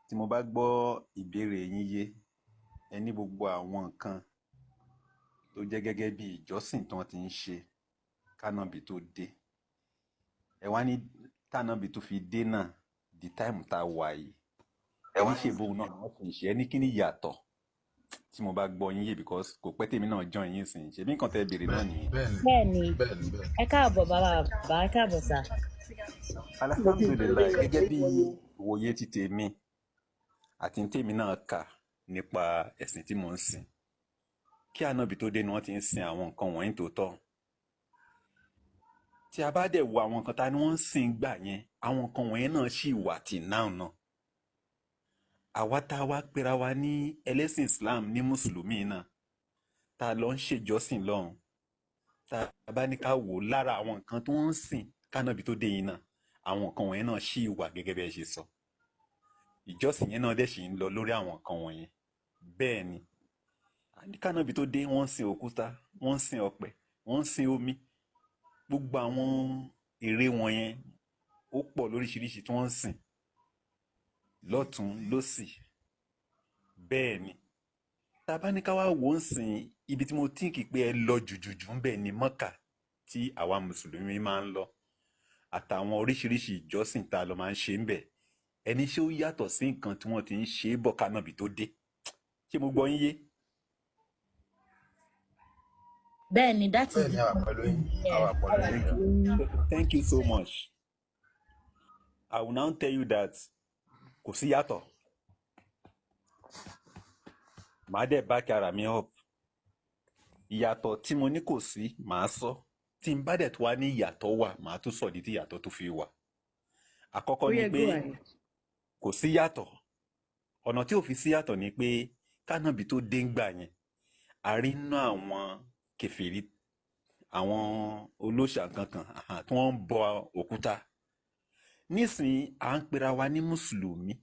tí mo bá gbọ́ ìbéèrè yín yé, ẹ ní gbogbo àwọn nǹkan tó jẹ́ gẹ́gẹ́ bí ìjọsìn tí wọ́n ti ń ṣe kánábì tó dé. Ẹ wá ní tánábì tó fi dé náà di táìmù tá a wà yìí. Ẹ ní ṣèbó náà wọ́n fi ń ṣe. Ẹ ní kí ni ìyàtọ̀ tí mo bá gbọ́ yín yé because kò pẹ́ tèmi náà join yín sìn. Ṣèbí nǹkan tẹ́ béèrè náà nìyẹn. Bẹ́ẹ̀ni, ẹ káàbọ̀ bàbá, ẹ káàbọ̀ sà. Alhamdulillah, gẹ́gẹ́ bí ìwòye ti tèmi àti tèmi náà kà nípa ẹ̀sìn tí mò ń sìn, kí ànábì tó dé ni wọ́n ti ń sin àwọn nǹkan wọ̀nyí tó tọ́. Tí a bá dẹ̀ wo àwọn nǹkan ta ni wọ́n ń sìn gbà yẹn, àwọn nǹkan wọ̀nyẹn náà ṣì wà tì náà náà. Àwa tá a wá pera wa ní ẹlẹ́sìn Islam ní mùsùlùmí náà, tá a lọ ń ṣèjọ́sìn lọ́hùn, tá a bá ní ká wò lára àwọn nǹkan tó ń sìn kánábì tó dé yìí náà, àwọn nǹkan wọ̀nyẹn náà ṣì wà gẹ́gẹ́ bí ẹ ṣe sọ. Ìjọsìn yẹn náà dẹ̀ ṣì ń lọ lórí àwọn nǹkan wọ̀nyẹn. Bẹ́ẹ̀ ni, kánábì tó dé wọ́n ń sin òkúta, wọ́n ń sin ọ̀pẹ, wọ́n ń sin omi. Gbogbo àwọn ère wọ̀nyẹn ó pọ̀ lóríṣiríṣi tí wọ́n ń sìn lọ́tún lósì. Bẹ́ẹ̀ ni, tá a bá ní ká wá wò ó ń sìn, ibi tí mo tíǹkì pé ẹ lọ jùjùjù ń bẹ̀ ní Mọ́kà tí àwa mùsùlùmí máa ń lọ, àtàwọn oríṣiríṣi ìjọsìn tá a lọ máa ń ṣe ń bẹ̀. Ẹni ṣé ó yàtọ̀ sí nǹkan tí wọ́n ti ń ṣe bọ̀ kánábì tó dé? Ṣé mo gbọ́ yín yé? Bẹ́ẹ̀ni, that is Bẹ́ẹ̀ni, àwa pẹ̀lú yín. Àwa pẹ̀lú yín. Thank you so much. I will now tell you that kò sí yàtọ̀. Màá dẹ̀ back ara mi up. Ìyàtọ̀ tí mo ní kò sí, màá sọ. Tí n bá dẹ̀ tó wá ní ìyàtọ̀ wà, màá tún sọ ìdí tí ìyàtọ̀ tó fi wà. Àkọ́kọ́ ni pé kò sí yàtọ̀. Ọ̀nà tí ò fi sí yàtọ̀ ni pé kánábì tó dé ń gbà yẹn, a rí nínú àwọn kèfèrí, àwọn olóṣà kankan tí wọ́n ń bọ òkúta. Nísìnyí à ń pera wa ní mùsùlùmí,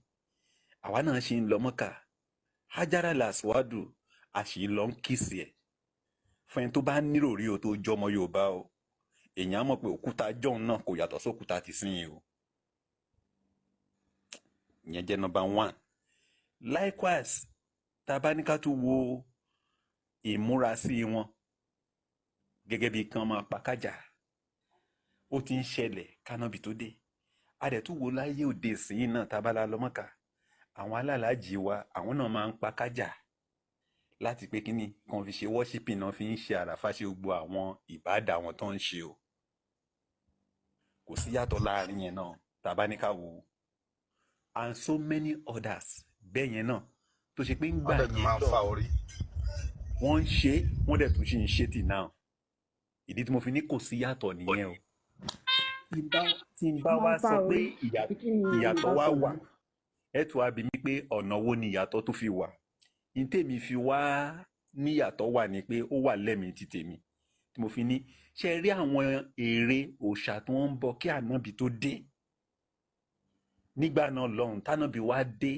àwa náà ṣe ń lọ Mọ́kà. Hajara laswadu a sì lọ ń kìsì ẹ̀. Fún ẹni tó bá nírò rí o tó jọmọ Yorùbá o, èèyàn á mọ̀ pé òkúta jọ̀hún náà kò yàtọ̀ sókúta ti sìn yìí o. Ìyẹn jẹ́ number one. Likewise, tá a bá ní ká tún wo ìmúrasí wọn gẹ́gẹ́ bí kan máa pa kájà, ó ti ń ṣẹlẹ̀ kánábì tó dé. A dẹ̀ tún wo láyé òde ìsìn náà tá a bá la lọ Mọ́kà, àwọn alálàájì wa àwọn náà máa ń pa kájà láti pé kíní kan fi ṣe worshiping náà fi ń ṣe àràfà ṣe gbogbo àwọn ìbádà wọn tó ń ṣe o. Kò sí yàtọ̀ láàrin yẹn náà tá a bá ní ká wò ó. And so many others bẹ́ẹ̀ yẹn náà tó ṣe pé ń gbà Wọ́n dẹ̀ tún máa ń fa orí. wọ́n ń ṣe, wọ́n dẹ̀ tún ṣì ń ṣe tì náà. Ìdí tí mo fi ní kò sí yàtọ̀ nìyẹn o. Tí n bá wá sọ pé ìyàtọ̀ wá wà, ẹ tún wá bi mí pé ọ̀nà wo ni ìyàtọ̀ tó fi wà. Ní tèmi fi wá níyàtọ̀ wà ní pé ó wà lẹ́mìí ti tèmi. Tí mo fi ní ṣe rí àwọn ère òòṣà tó ń bọ kí ànábì tó dé. Nígbà náà lọ́hùn tánábì wá dé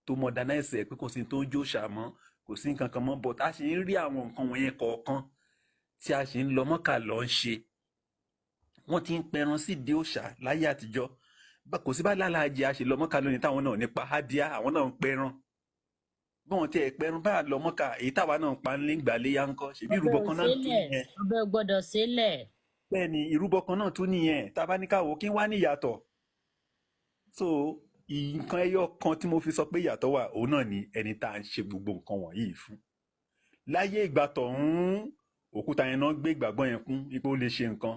tó modernize ẹ̀ pé kò sí tó ń jó òòṣà mọ́, kò sí nǹkan kan mọ́, but a ṣì ń rí àwọn nǹkan wọ̀nyẹn kọ̀ọ̀kan tí a ṣì ń lọ Mọ́kà lọ ń ṣe. Wọ́n ti ń pẹran sí ìdí òòṣà láyé àtijọ́. Kò sí bá lálàájì a ṣe lọ Mọ́kà lónìí táwọn náà nípa hádíá, àwọn náà ń pẹran. Bí wọ́n ti ẹ̀ pẹran bá lọ Mọ́kà, èyí táwa náà ń pa ń lé gbàléyà ńkọ́, ṣèbí ìrúbọ kan náà tún nìyẹn. Ọbẹ̀ gbọ́dọ̀ sílẹ̀. Bẹ́ẹ̀ ni, ìrúbọ kan náà tún nìyẹn. Tá a bá ní ká wò kí wá ní ìyàtọ̀. So nǹkan ẹyọ kan tí mo fi sọ pé ìyàtọ̀ wà, òun náà ni ẹni tá à ń ṣe gbogbo nǹkan wọ̀nyí fún. Láyé ìgbà tọ̀hún, òkúta yẹn náà gbé ìgbàgbọ́ yẹn kún wípé ó lè ṣe nǹkan,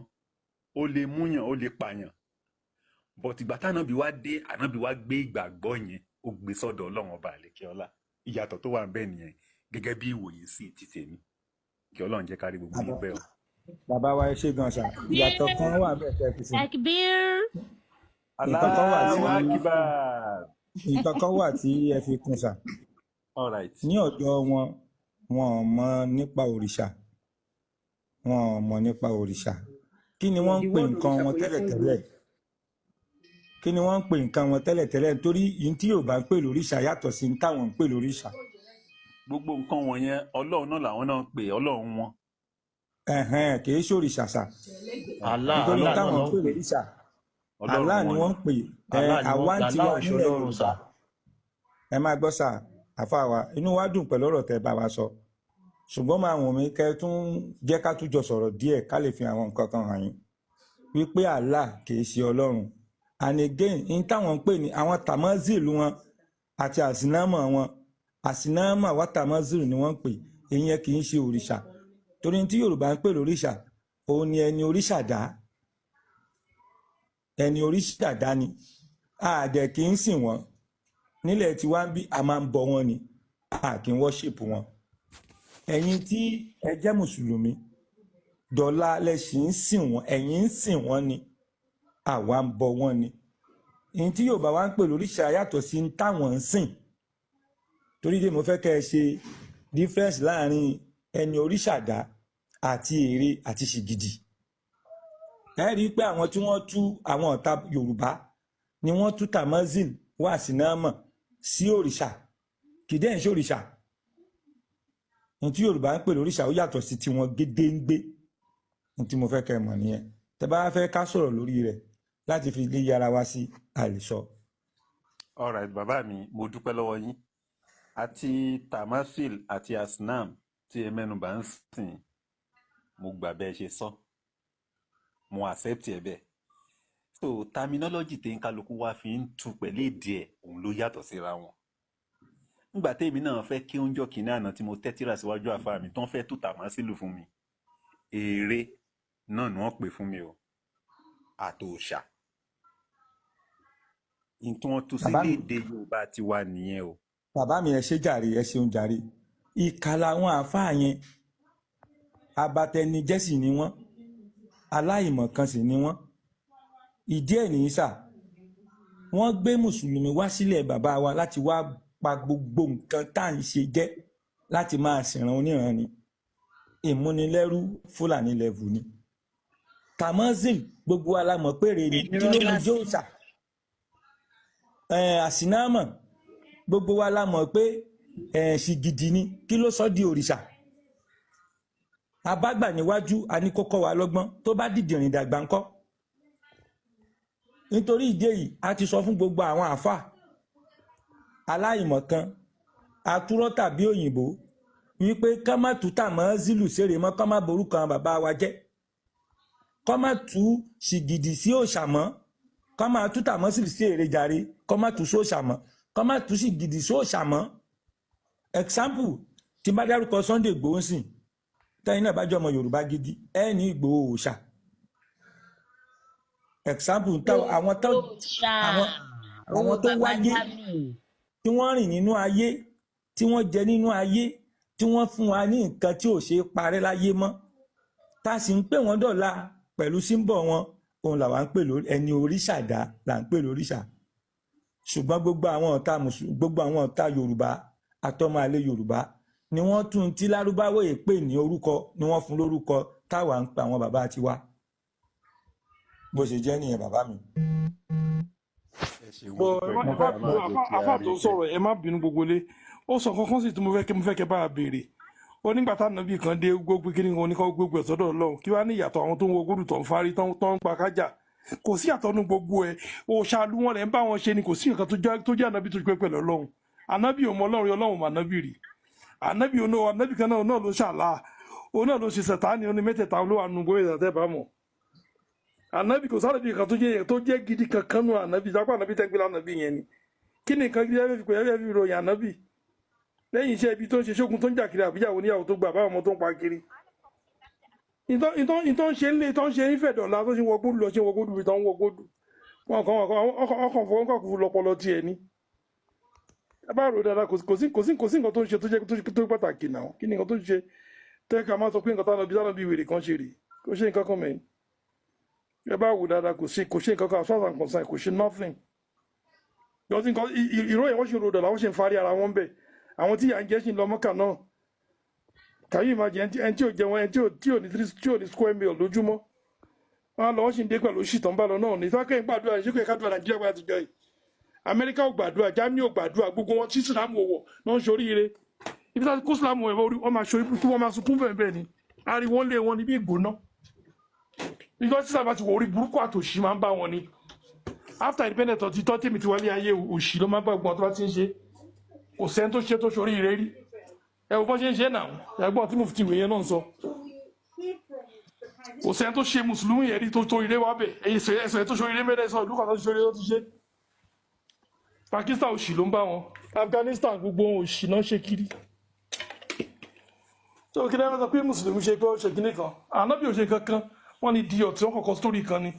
ó lè múyàn, ó lè pààyàn. But ìgbà tánábì wá dé, ànábì wá gbé ìgbàgbọ́ yẹn, ó gbé sọ́dọ̀ Ọlọ́run ọba àlékè ọlá. Ìyàtọ̀ tó wà ń bẹ nìyẹn gẹ́gẹ́ bí ìwòye sí ti tèmi. Kí Ọlọ́run jẹ́ ká rí gbogbo yín bẹ́ẹ̀ o. Bàbá wa ẹ ṣé gan ṣá. Ìyàtọ̀ kan wà bẹ́ẹ̀ tẹ́ fi sí. Takbir. Allahu Akbar. Nǹkan kan wà tí ẹ fi kún ṣá. All right. Ní ọ̀dọ̀ wọn, wọn ò mọ̀ nípa òrìṣà. Wọn ò mọ̀ nípa òrìṣà. Kí ni wọ́n ń pè nǹkan wọn tẹ́lẹ̀tẹ́lẹ̀? Kí ni wọ́n ń pè nǹkan wọn tẹ́lẹ̀tẹ́lẹ̀? Torí yìí tí Yorùbá ń pè lóríṣà yàtọ̀ sí ní táwọn ń pè lóríṣà. Gbogbo nǹkan wọ̀nyẹn Ọlọ́run náà làwọn náà ń pè Ọlọ́run wọn. Kì í ṣòrìṣà ṣá. Allah Nítorí Allah táwọn ń náà pè pè. lóríṣà. Ọlọ́run Allah ni wọn wọ́n ń pè. Allah ni Àwa wọ́n ń tiwa Allah nílẹ̀ òṣèlórun Yorùbá. sà. ẹ máa gbọ́ sà àfa wa inú wa dùn pẹ̀lú ọ̀rọ̀ tẹ́ bá wa sọ ṣùgbọ́n máa wọ̀n mí kẹ́ tún jẹ́ ká tún jọ sọ̀rọ̀ díẹ̀ ká lè fi àwọn nǹkan kan hàn yín wípé Allah kì í ṣe ọlọ́run and again in táwọn ń pè ní àwọn tàmọ́zìlù wọn àti àsìnámọ̀ wọn àsìnámọ̀ wá tàmọ́zìlù ni wọ́n ń pè ìyẹn kì í ṣe òrìṣà torí tí Yorùbá ń pè lóríṣà òun ni ẹni òrìṣà dá ẹni òrìṣà dá ni àdẹ̀ kì í sìn wọ́n nílẹ̀ tí wá ń bí a máa ń bọ wọn ni a kì í worship wọn ẹ̀yin tí ẹ jẹ́ mùsùlùmí dọ̀la lẹ́sìn ń sìn wọ́n ẹ̀yin ń sìn wọ́n ni àwa ń bọ wọ́n ni èyí tí Yorùbá wá ń pè lóríṣà yàtọ̀ sí ń táwọn ń sìn torí dé mo fẹ́ kẹ́ ẹ ṣe difference láàrin ẹni òrìṣà dá àti ère àti ṣìgìdì ẹ rí i pé àwọn tí wọ́n tú àwọn ọ̀tá Yorùbá ni wọ́n tú tamazil wá sínámọ̀ sí òrìṣà kìdẹ́ ń ṣe òrìṣà ní tí Yorùbá ń pè lóríṣà ó yàtọ̀ sí tiwọn gédéǹgbé ní tí mo fẹ́ kẹ́ ẹ mọ̀ nìyẹn tẹ́ bá fẹ́ ká sọ̀rọ̀ lórí rẹ̀ láti fi lé yára wá sí àlìsọ. alright bàbá mi mo dúpẹ́ lọ́wọ́ yín àti tamasil àti asnam tí ẹ mẹ́nubà ń sìn mo gbà bẹ́ẹ̀ ṣe sọ mo accept ẹ bẹ́ẹ̀ so terminology tí kálukú wá fi ń tu pẹ̀lú èdè ẹ̀ òun ló yàtọ̀ síra wọn nígbà tèmi náà fẹ́ kí oúnjẹ kìíní àná tí mo tẹ́tíra síwájú àfa mi tó ń fẹ́ tú tàmásìlù fún mi ère náà ni wọ́n pè fún mi o àtòòṣà ní tí wọ́n tú sílé èdè Yorùbá ti wà nìyẹn o. bàbá mi ẹ ṣe jàre ẹ ṣeun jàre ìkà làwọn àáfàá yẹn abatẹnijẹ́ sì ni wọ́n aláìmọ̀kan sì ni wọ́n ìdí ẹ̀ nìyí sà wọ́n gbé mùsùlùmí wá sílẹ̀ bàbá wa láti wá pa gbogbo nǹkan tá à ń ṣe jẹ́ láti máa ṣèràn oníran ni ìmúnilẹ́rú Fúlàní lẹ́vù ni tamazil gbogbo alamọ̀ péré ni kí ló mú jóòsà àsìnámọ̀ gbogbo wa la mọ̀ pé ṣìgìdì ni kí ló sọ di òrìṣà abágbà níwájú a ní kókó wa lọ́gbọ́n tó bá dìdìrìn dàgbà ńkọ́ nítorí ìdí èyí a ti sọ fún gbogbo àwọn àáfàá aláìmọ̀kan atúrọ́ tàbí òyìnbó wípé ká má tú tàmọ́zìlù sèrè mọ́ ká má borúkọ àwọn bàbá wa jẹ́ ká má tú ṣìgìdì sí òòṣà mọ́ ká má tú tàmọ́zìlù sí ère jàre ká má tú sóòṣà mọ́ ká má tú ṣìgìdì sí òòṣà mọ́ example tí bá dárúkọ Sunday Igboho sìn tẹ́yìn náà bá jẹ́ ọmọ Yorùbá gidi ẹ ní Ìgbòho òòṣà example àwọn tó wáyé tí wọ́n rìn nínú ayé tí wọ́n jẹ nínú ayé tí wọ́n fún wa ní nǹkan tí ò ṣe parẹ́ láyé mọ́ tá a sì ń pè wọ́n dọ̀la pẹ̀lú símbọ̀ wọn òun làwa ń pè lórí ẹni òrìṣà dá là ń pè lóríṣà ṣùgbọ́n gbogbo àwọn ọ̀tá Yorùbá àtọmọ àlè Yorùbá ni wọ́n tún tí lárúbáwò yìí pè ní orúkọ ni wọ́n fún lórúkọ táwa ń pa àwọn bàbá tiwa bó ṣe jẹ́ nìyẹn bàbá mi. àfà tó sọ̀rọ̀ ẹ má bínú gbogbo lé ó sọ kankan sì tí mo fẹ́ kẹ́ bá a béèrè ó nígbà tá nàbí kan dé gbogbo kí ni wọn ní kọ́ gbogbo ẹ̀ sọ́dọ̀ Ọlọ́run kí wàá ní ìyàtọ̀ àwọn tó ń wo gbódù tó ń farí tó ń pa kájà kò sí ìyàtọ̀ nínú gbogbo ẹ̀ òṣàlù wọn rẹ̀ ń bá wọn ṣe ni kò sí nǹkan tó jẹ́ ànábì tó pẹ́ pẹ̀lú Ọlọ́run ànábì ò mọ Ọlọ́run mà ànábì rí ànábì kan náà ló ṣàlá òun náà ló ṣe Sàtánì òun ní mẹ́tẹ̀ẹ̀ta ló wà nù gbogbo ìdàtẹ́ bá mọ̀ ànábì kò sáré bí nǹkan tó jẹ́ gidi kankan nù ànábì jápá ànábì tẹ́gbẹ́ lánàbì yẹn ni kí ni nǹkan gidi ẹ fi ròyìn ànábì lẹ́yìn iṣẹ́ ibi tó ń ṣe ṣógun tó ń jà kiri àbíyàwó níyàwó tó gbà báwọn ọmọ tó ń pa kiri ìtọ́ ń ṣe ń lé ìtọ́ ń ṣe ń fẹ̀dọ̀lá tó ṣe ń wọgbódù lọ ṣe ń wọgbódù ìtọ́ ń wọgbódù ọkàn fọwọ́n kàkú lọpọlọ tiẹ̀ ni ẹ bá rò dáadáa kò sí nǹkan tó ń ṣe tó pàtàkì náà kí ni nǹkan tó ń ṣe tẹ́ka máa sọ pé nǹkan tánà bí wèrè kan ṣe rè kò ṣe nǹkan kan mẹ́rin ẹ bá wò dáadáa kò ṣe nǹkan kan as far as I'm concerned kò ṣe nothing ìró yẹn wọ́n ṣe ń ro dọ̀là wọ́n ṣe ń farí ara wọn bẹ́ẹ̀ àwọn tí yà ń jẹ́ sí lọ mọ́kà náà kàyí ìmájì ẹni tí ò jẹun ẹni tí ò ní square meal lójúmọ́ wọn lọ wọ́n sì ń dé pẹ̀lú oṣù tó ń bá lọ náà ní ìtọ́kẹ́ ìgbàdúrà ìṣẹ́kọ̀ ìkádùrà Nàìjíríà wáyà àtijọ́ yìí Amẹ́ríkà ò gbàdúrà Germany ò gbàdúrà gbogbo wọn tí Islam wọ̀ náà ń ṣoríire ibi tí kó Islam wọ̀ wọ́n máa ṣorí tí wọ́n máa sunkún bẹ́ẹ̀ ni ariwo lé wọn níbi ìgbóná nígbà tí sábà ti wọ orí burúkú àtòṣì máa ń bá wọn ni after independent ọtí tọ́ tèmi ti wálé ayé òṣì ló máa ń bá gbọ́n tó bá ti ń ṣe kò sẹ́ni tó ṣe tó ṣorí ire rí ẹ wo bọ́ ṣe ń ṣe náà ẹgbọ́n tí mo fi ti wèé yẹn náà ń sọ kò sẹ́ni tó ṣe mùsùlùmí yẹn rí tó tó ire wá bẹ̀ ẹ̀sọ̀ tó ṣorí ire mẹ́rẹ̀ sọ ìlú kan tó ṣorí ire tó ti ṣe Pakistan òṣì ló ń bá wọn Afghanistan gbogbo wọn òṣì náà ṣe kiri tó kí lẹ́yìn sọ pé mùsùlùmí ṣe pé ó ṣe kíní kan ànábì ò ṣe kankan wọ́n ní di ọ̀tí wọn kọ̀ọ̀kan sítórì kan ni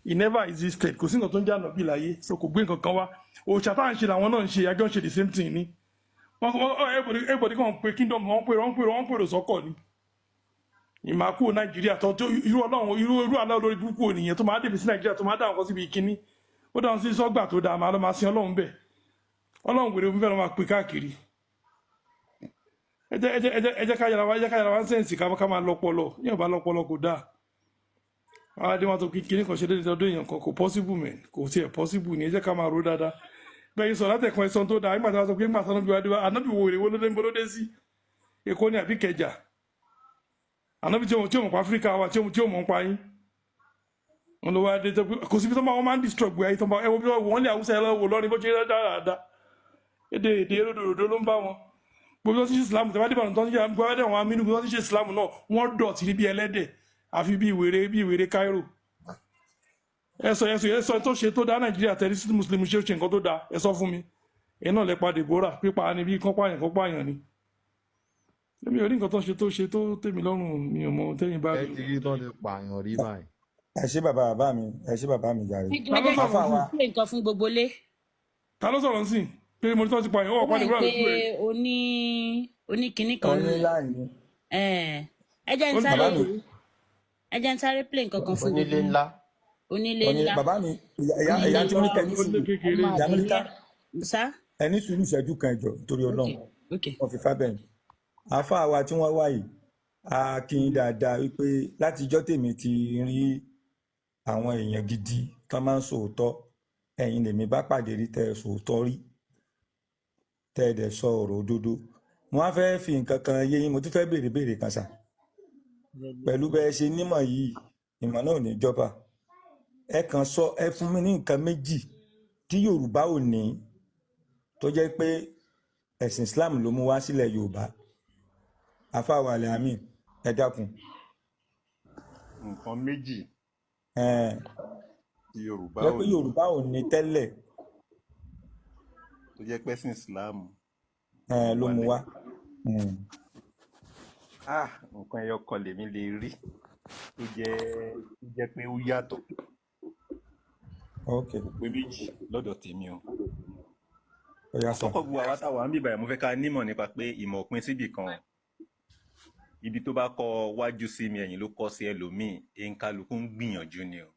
he never existed kò sí nǹkan tó ń jẹ́ ànábì láyé so kò gbé nǹkan kan wá òòṣà táà ń ṣe làwọn náà ń ṣe àjọ ń ṣe the same thing ni everybody kan pe kingdom wọn pèrò sọ́kọ̀ ni ìmàkú Nàìjíríà tó irú Ọlọ́run irú àlá olórí burúkú ònìyàn tó máa dèbí sí Nàìjíríà tó máa dá nǹkan síbi kíní ó dáhùn sí sọ́gbà tó dáa máa lọ máa sin Ọlọ́run bẹ̀ Ọlọ́run wèrè fún fẹ́ lọ máa pè káàkiri ẹ jẹ́ ká yára wá sẹ́ǹsì ká máa lọ́pọlọ yóò bá lọ́pọlọ kò dáa aládé wọn tó kíní kan ṣe déédéé ọdún èèyàn kan kò possible mẹ́ kò tiẹ̀ possible ni ẹ jẹ́ ká máa ro dáadáa bẹ́ẹ̀ sọ látẹ̀kan ẹ̀sán tó dáa nígbà tí wọ́n sọ pé nígbà tí wọ́n bí wá dé wá ànábì wo èrè wo lóde sí Èkó ní àbí Ìkẹjà ànábì tí ó mọ̀ pa Áfíríkà wa tí ó mọ̀ pa yín wọn ló wá dé tó kò síbi tó máa ń destroy gbé ayé tó máa ẹwọ bí wọ́n lé Haúsá ẹ lọ́wọ́ lọ́rin bó ṣe dáadáa èdè ròdòròdó ló ń bá wọn gbogbo tí Islam tẹ́wá dìbò tó ń ṣe gbogbo ẹ̀dẹ̀ wọn amínú gbogbo tí ṣe Islam náà wọ́n dọ̀tí níbi ẹlẹ́dẹ̀ àfi bí ìwéré Cairo ẹ̀sọ́ tó ṣe tó dá Nàìjíríà tẹ̀lé sí Muslim ṣe nǹkan tó dá ẹ sọ fún mi ẹ̀ náà lẹ́pa Deborah pípa ni bí kán pààyàn ni èmi ò rí nǹkan tó ṣe tó tèmi lọ́rùn mi ò mọ tẹ́yìn bá rí. ẹ ti rí tán lè pààyàn rí báyìí. ẹ ṣé bàbá mi jàre. nǹkan fún gbogbo lé. ta ló sọ̀rọ̀ sí pé mo ní tán ti pààyàn ó wà pàdé búrọ̀ lójú ẹ̀. oní kinní kan ní ẹ jẹ́ ń sáré play nǹkan kan fún gbogbo onílé ńlá. onílé ńlá. bàbá mi ìyá tí mo ní kẹ́ni sùúrù ìyá mi níta ẹni sùúrù ìṣẹ́jú kan ẹ̀jọ̀ torí Ọlọ́run wọ́n fi fábẹ́ẹ̀ àáfàá wa tí wọ́n wá yìí a kí n dáadáa wípé látijọ́ tèmi ti rí àwọn èèyàn gidi tó máa ń sòótọ́ ẹ̀yin lèmi bá pàdé rí tẹ́ ẹ sòótọ́ rí tẹ́ ẹ dẹ̀ sọ ọ̀rọ̀ òdodo wọ́n á fẹ́ fi nǹkan kan yé yín mo tún fẹ́ béèrè kan sà pẹ̀lú bẹ́ẹ̀ ṣe nímọ̀ yìí ìmọ̀ náà ò ní jọba ẹ kàn sọ ẹ fún mi ní nǹkan méjì tí Yorùbá ò ní tó jẹ́ pé ẹ̀sìn Islam ló mú wá sílẹ̀ Yorùbá afáwa alẹ́ àmì ẹ dákun. nǹkan méjì tí Yorùbá ò ní tẹ́lẹ̀ tó jẹ́ pẹ́sìn Islam ló mú wá. nǹkan ẹyọ kan lèmi lè rí tó jẹ́ pé ó yàtọ̀ kò pé méjì lọ́dọ̀ tèmi o. àkọ́kọ́ gbogbo àwa táwa ń bíbáyìí mo fẹ́ ká nímọ̀ nípa pé ìmọ̀ òpin síbì kan ibi tó bá kọ wájú sí mi ẹ̀yìn ló kọ sí ẹlòmíì ẹnkálukú ń gbìyànjú ni o.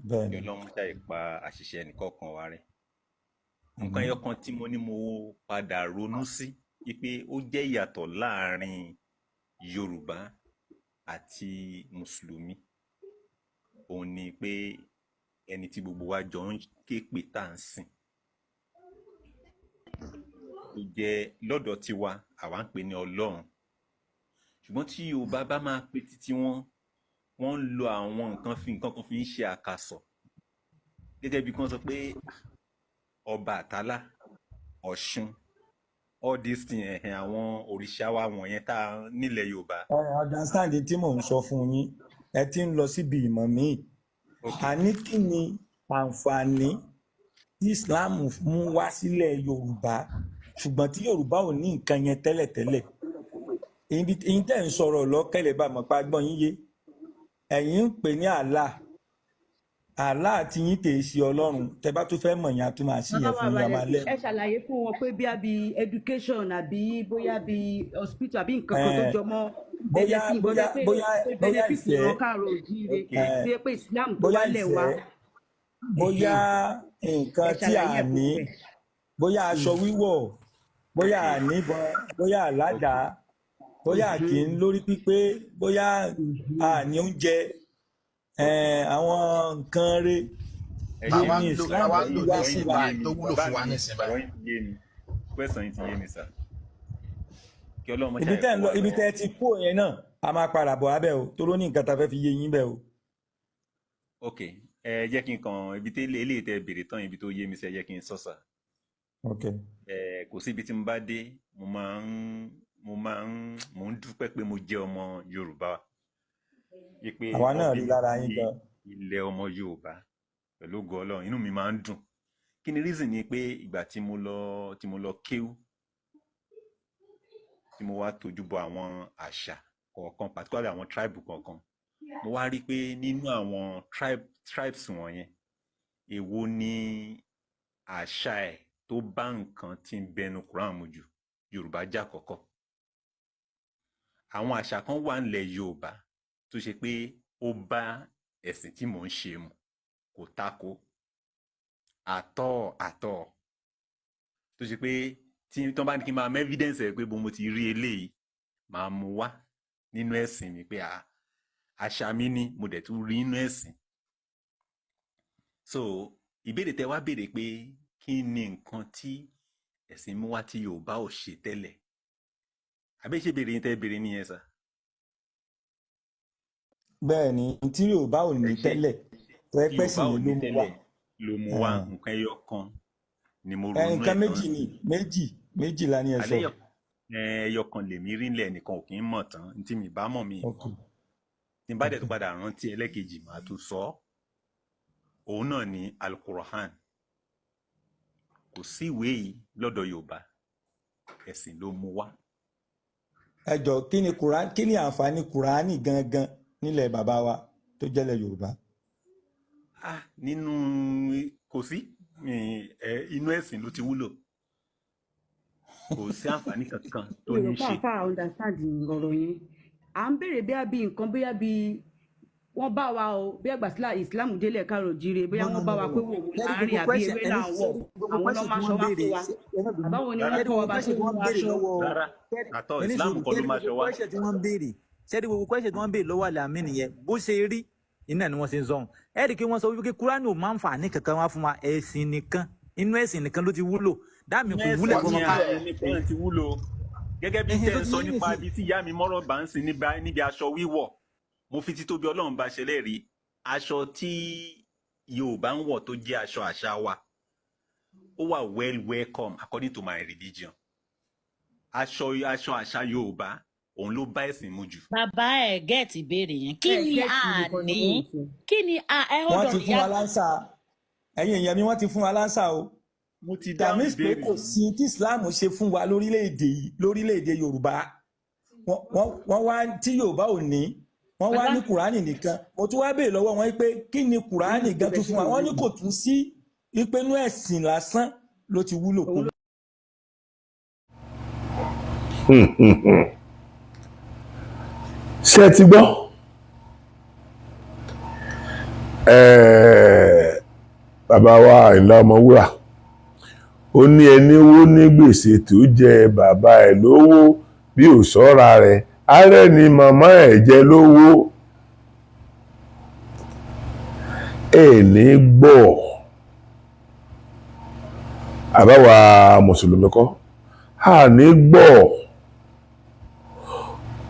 bẹ́ẹ̀ni Ọlọ́run ṣàì pa àṣìṣe ẹnìkọ̀ọ̀kan wa rẹ́. nǹkan ẹyọ kan tí mo ní mo padà ronú sí wípé ó jẹ́ ìyàtọ̀ láàrin Yorùbá àti Mùsùlùmí òun ni pé ẹni tí gbogbo wa jọ ń ké pè tá à ń sìn ó jẹ́ lọ́dọ̀ tiwa àwa ń pè ní Ọlọ́run ṣùgbọ́n tí Yorùbá bá máa pè títí wọ́n ń lo àwọn nǹkan kan fi ń ṣe àkàsọ̀ gẹ́gẹ́ bí wọ́n sọ pé Ọbàtálá Ọ̀ṣun all these things àwọn òrìṣà wa wọ̀nyẹn tá a nílẹ̀ Yorùbá. understand tí mò ń sọ fún yín ẹ ti ń lọ síbi ìmọ̀ míì àní kí ni àǹfààní tí Islam mú wá sílẹ̀ Yorùbá ṣùgbọ́n tí Yorùbá ò ní nǹkan yẹn tẹ́lẹ̀tẹ́lẹ̀ èyí tẹ́ ń sọ̀rọ̀ lọ́kẹ́lẹ̀ bá mọ̀ pa gbọ́n yín yé ẹ̀yin ń pè ní Allah àti yín tèé sí Ọlọ́run tẹ́ bá tún fẹ́ mọ̀ yín a tún máa sí yẹn fún yín a máa lẹ́. ẹ ṣàlàyé fún wọn pé bí education àbí bóyá bí hospital àbí nǹkan kan tó jọ mọ́ bóyá ìfẹ́ pé Islam tó wálẹ̀ wá. bóyá nǹkan tí a ní bóyá aṣọ wíwọ̀ bóyá àníbọn bóyá àládàá bóyá kì í lórí pípé bóyá àní oúnjẹ àwọn nǹkan rẹ̀ ní Islam wá sí wa. tó wúlò fún wa ní ìsìn báyìí. Question ti yé mi sà. ibi tẹ́ ti kó yẹn náà a máa padà bọ̀ abẹ́ o tó ló ní nǹkan tá a fẹ́ fi yé yín bẹ́ẹ̀ o. ok ẹ jẹ́ kí n kàn ibi tí eléyìí tẹ́ béèrè tán ibi tó yé mi sí ẹ jẹ́ kí n sọ sà. Okay. Kò síbi tí mo bá dé mo ń dúpẹ́ pé mo jẹ́ ọmọ Yorùbá wípé Àwa náà wọ́n bí rí mi lára yín sí gan. ilẹ̀ ọmọ Yorùbá pẹ̀lú ògo Ọlọ́run inú mi máa ń dùn. Kí ni reason ni pé ìgbà tí mo lọ kéwú tí mo wá tójú bọ àwọn àṣà kọ̀ọ̀kan particularly àwọn tribe kọ̀ọ̀kan mo wá rí pé nínú àwọn tribes wọ̀nyẹn èwo ni àṣà ẹ̀ tó bá nǹkan tí ń bẹnu Quran mu jù? Yorùbá jẹ́ àkọ́kọ́. Àwọn àṣà kan wà nílẹ̀ Yorùbá tó ṣe pé ó bá ẹ̀sìn tí mò ń ṣe mu kò tako àtọ̀ tó ṣe pé tí wọ́n bá ní kí n máa mọ evidence ẹ̀ pé bó mo ti rí eléyìí máa mú wá nínú ẹ̀sìn mi pé àṣà mi ni mo dẹ̀ tún rí nínú ẹ̀sìn. So ìbéèrè tẹ wá béèrè pé kí ni nǹkan tí ẹ̀sìn mú wá tí Yorùbá ò ṣe tẹ́lẹ̀ àbí ṣe béèrè yín tẹ́ béèrè nìyẹn sà? Bẹ́ẹ̀ ni tí Yorùbá ò ní tẹ́lẹ̀ tó ẹ pẹ́ sí ni ló mú wá nǹkan ẹyọ kan ni mo ronú nǹkan méjì la ní ẹ sọ. Ẹyọ kan lèmi rí nílẹ̀ nìkan ò kì í mọ̀ tán tí mi bá mọ̀ mi mọ̀ tí n bá dẹ̀ tó padà rántí ẹlẹ́kejì màá tún sọ òun náà ni Al-Qur'an. Kò sí ìwé yìí lọ́dọ̀ Yorùbá, ẹ̀sìn ló mú wá. Ẹ jọ̀ọ́ kí ni àǹfààní Kùránì gangan nílẹ̀ bàbá wa tó jẹ́lẹ̀ Yorùbá? Nínú kò sí inú ẹ̀sìn ló ti wúlò. Kò sí àǹfààní kankan tó ní ṣe. Yorùbá fà understand ọ̀rọ̀ yẹn. À ń béèrè bí nǹkan bí wọ́n bá wa o bí àgbà Islam délẹ̀ káàrọ̀ jíire bóyá wọ́n bá wa pé wò láàrin àbí ewé là ń wọ̀ àwọn lọ́ máa ṣọ wá fún wa àbáwọn ni wọ́n kọ́ wa bá ṣe mú aṣọ. Rárá àtọ̀ Islam kọ́ ló máa ṣọ wá. Ṣẹ́ẹ́dì gbogbo question tí wọ́n ń béèrè lọ́wọ́ Àlàmí nìyẹn bó ṣe rí iná ni wọ́n ṣe ń sọ̀hún. Ẹ̀ẹ́dì kí wọ́n sọ wípé Kúránì ò máa ń fà ní kankan wá fún wa ẹ̀sìn nìkan inú ẹ̀sìn nìkan ló ti wúlò dáàmì kò wúlẹ̀ fún ọmọ ká. Gẹ́gẹ́ bí tẹ́ ń sọ nípa ibi tí ìyá mi mọ́rọ̀ bá ń sin níbi aṣọ wíwọ̀ mo fi títóbi Ọlọ́run bá ṣẹlẹ̀ rí aṣọ tí Yorùbá ń wọ̀ tó jẹ́ aṣọ àṣà wa ó wà welcome according to my religion. Aṣọ àṣà Yorùbá òun ló bá ẹ̀sìn mu jù. Bàbá ẹ̀ gẹ́ẹ̀tì ìbéèrè yẹn kí ni wọ́n ti fún wa lánsà ẹ̀yin èèyàn mi wọ́n ti fún wa lánsà o. Mo ti dáhùn ìbéèrè. Tàmí pé kò sí tí Islam ṣe fún wa lórílẹ̀‐èdè Yorùbá wọ́n wá tí Yorùbá ò ní wọ́n wá ní Kùránì nìkan mo tún wá béèrè lọ́wọ́ wọn pé kí ni Kùránì gan tún fún wa wọ́n ní kò tún sí ìpinnu ẹ̀sìn lásán ló ti wúlò kún. Ṣé ẹ ti gbọ́ bàbá wa Àyìnlá Ọmọwúrà ó ní ẹni wó ní gbèsè tó jẹ bàbá ẹ̀ lówó bí ò ṣọ́ra rẹ̀ ààrẹ ni màmá ẹ̀ jẹ lówó ní gbọ́ àbáwa mùsùlùmí kọ́ ní gbọ́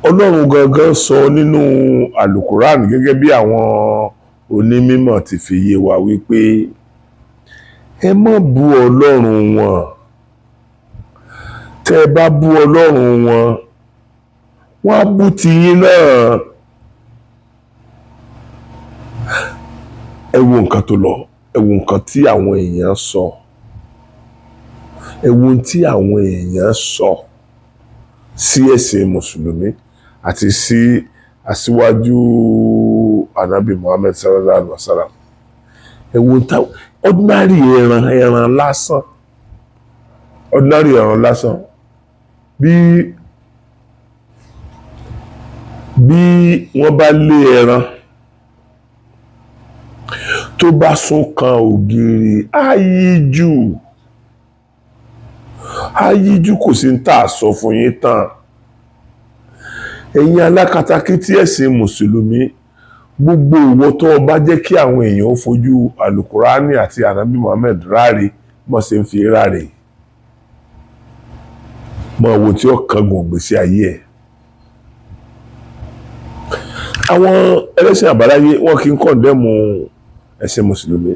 Ọlọ́run gangan sọ nínú Àlùkùránì gẹ́gẹ́ bí àwọn onímọ̀ ti fi yé wa wípé ẹ má bú Ọlọ́run wọn tẹ́ ẹ bá bú Ọlọ́run wọn wọ́n á bú tiyín náà. Ẹ wo nǹkan tó lọ ẹ wo nǹkan tí àwọn èèyàn sọ ẹ wo ohun tí àwọn èèyàn sọ sí ẹ̀sìn mùsùlùmí àti sí aṣíwájú Ànábì Muhammad sallallahu alaihi wasallam. Ẹ wo ordinary ẹran lásán bí wọ́n bá lé ẹran tó bá sún kan ògiri ayíjú kò sí ń tà sọ fún yín tán. Ẹ̀yin alákatakítí ẹ̀sìn mùsùlùmí gbogbo ìwọ tó bá jẹ́ kí àwọn èèyàn ó fojú Àlùkùránì àti Ànábì Muhammad ráre mọ́ ṣe ń fi ráre mọ́ owó tí ó kángun ìgbésí ayé ẹ̀. Àwọn ẹlẹ́sìn àbáláyé wọn kì í kọ̀ndẹ́mù ẹ̀sìn mùsùlùmí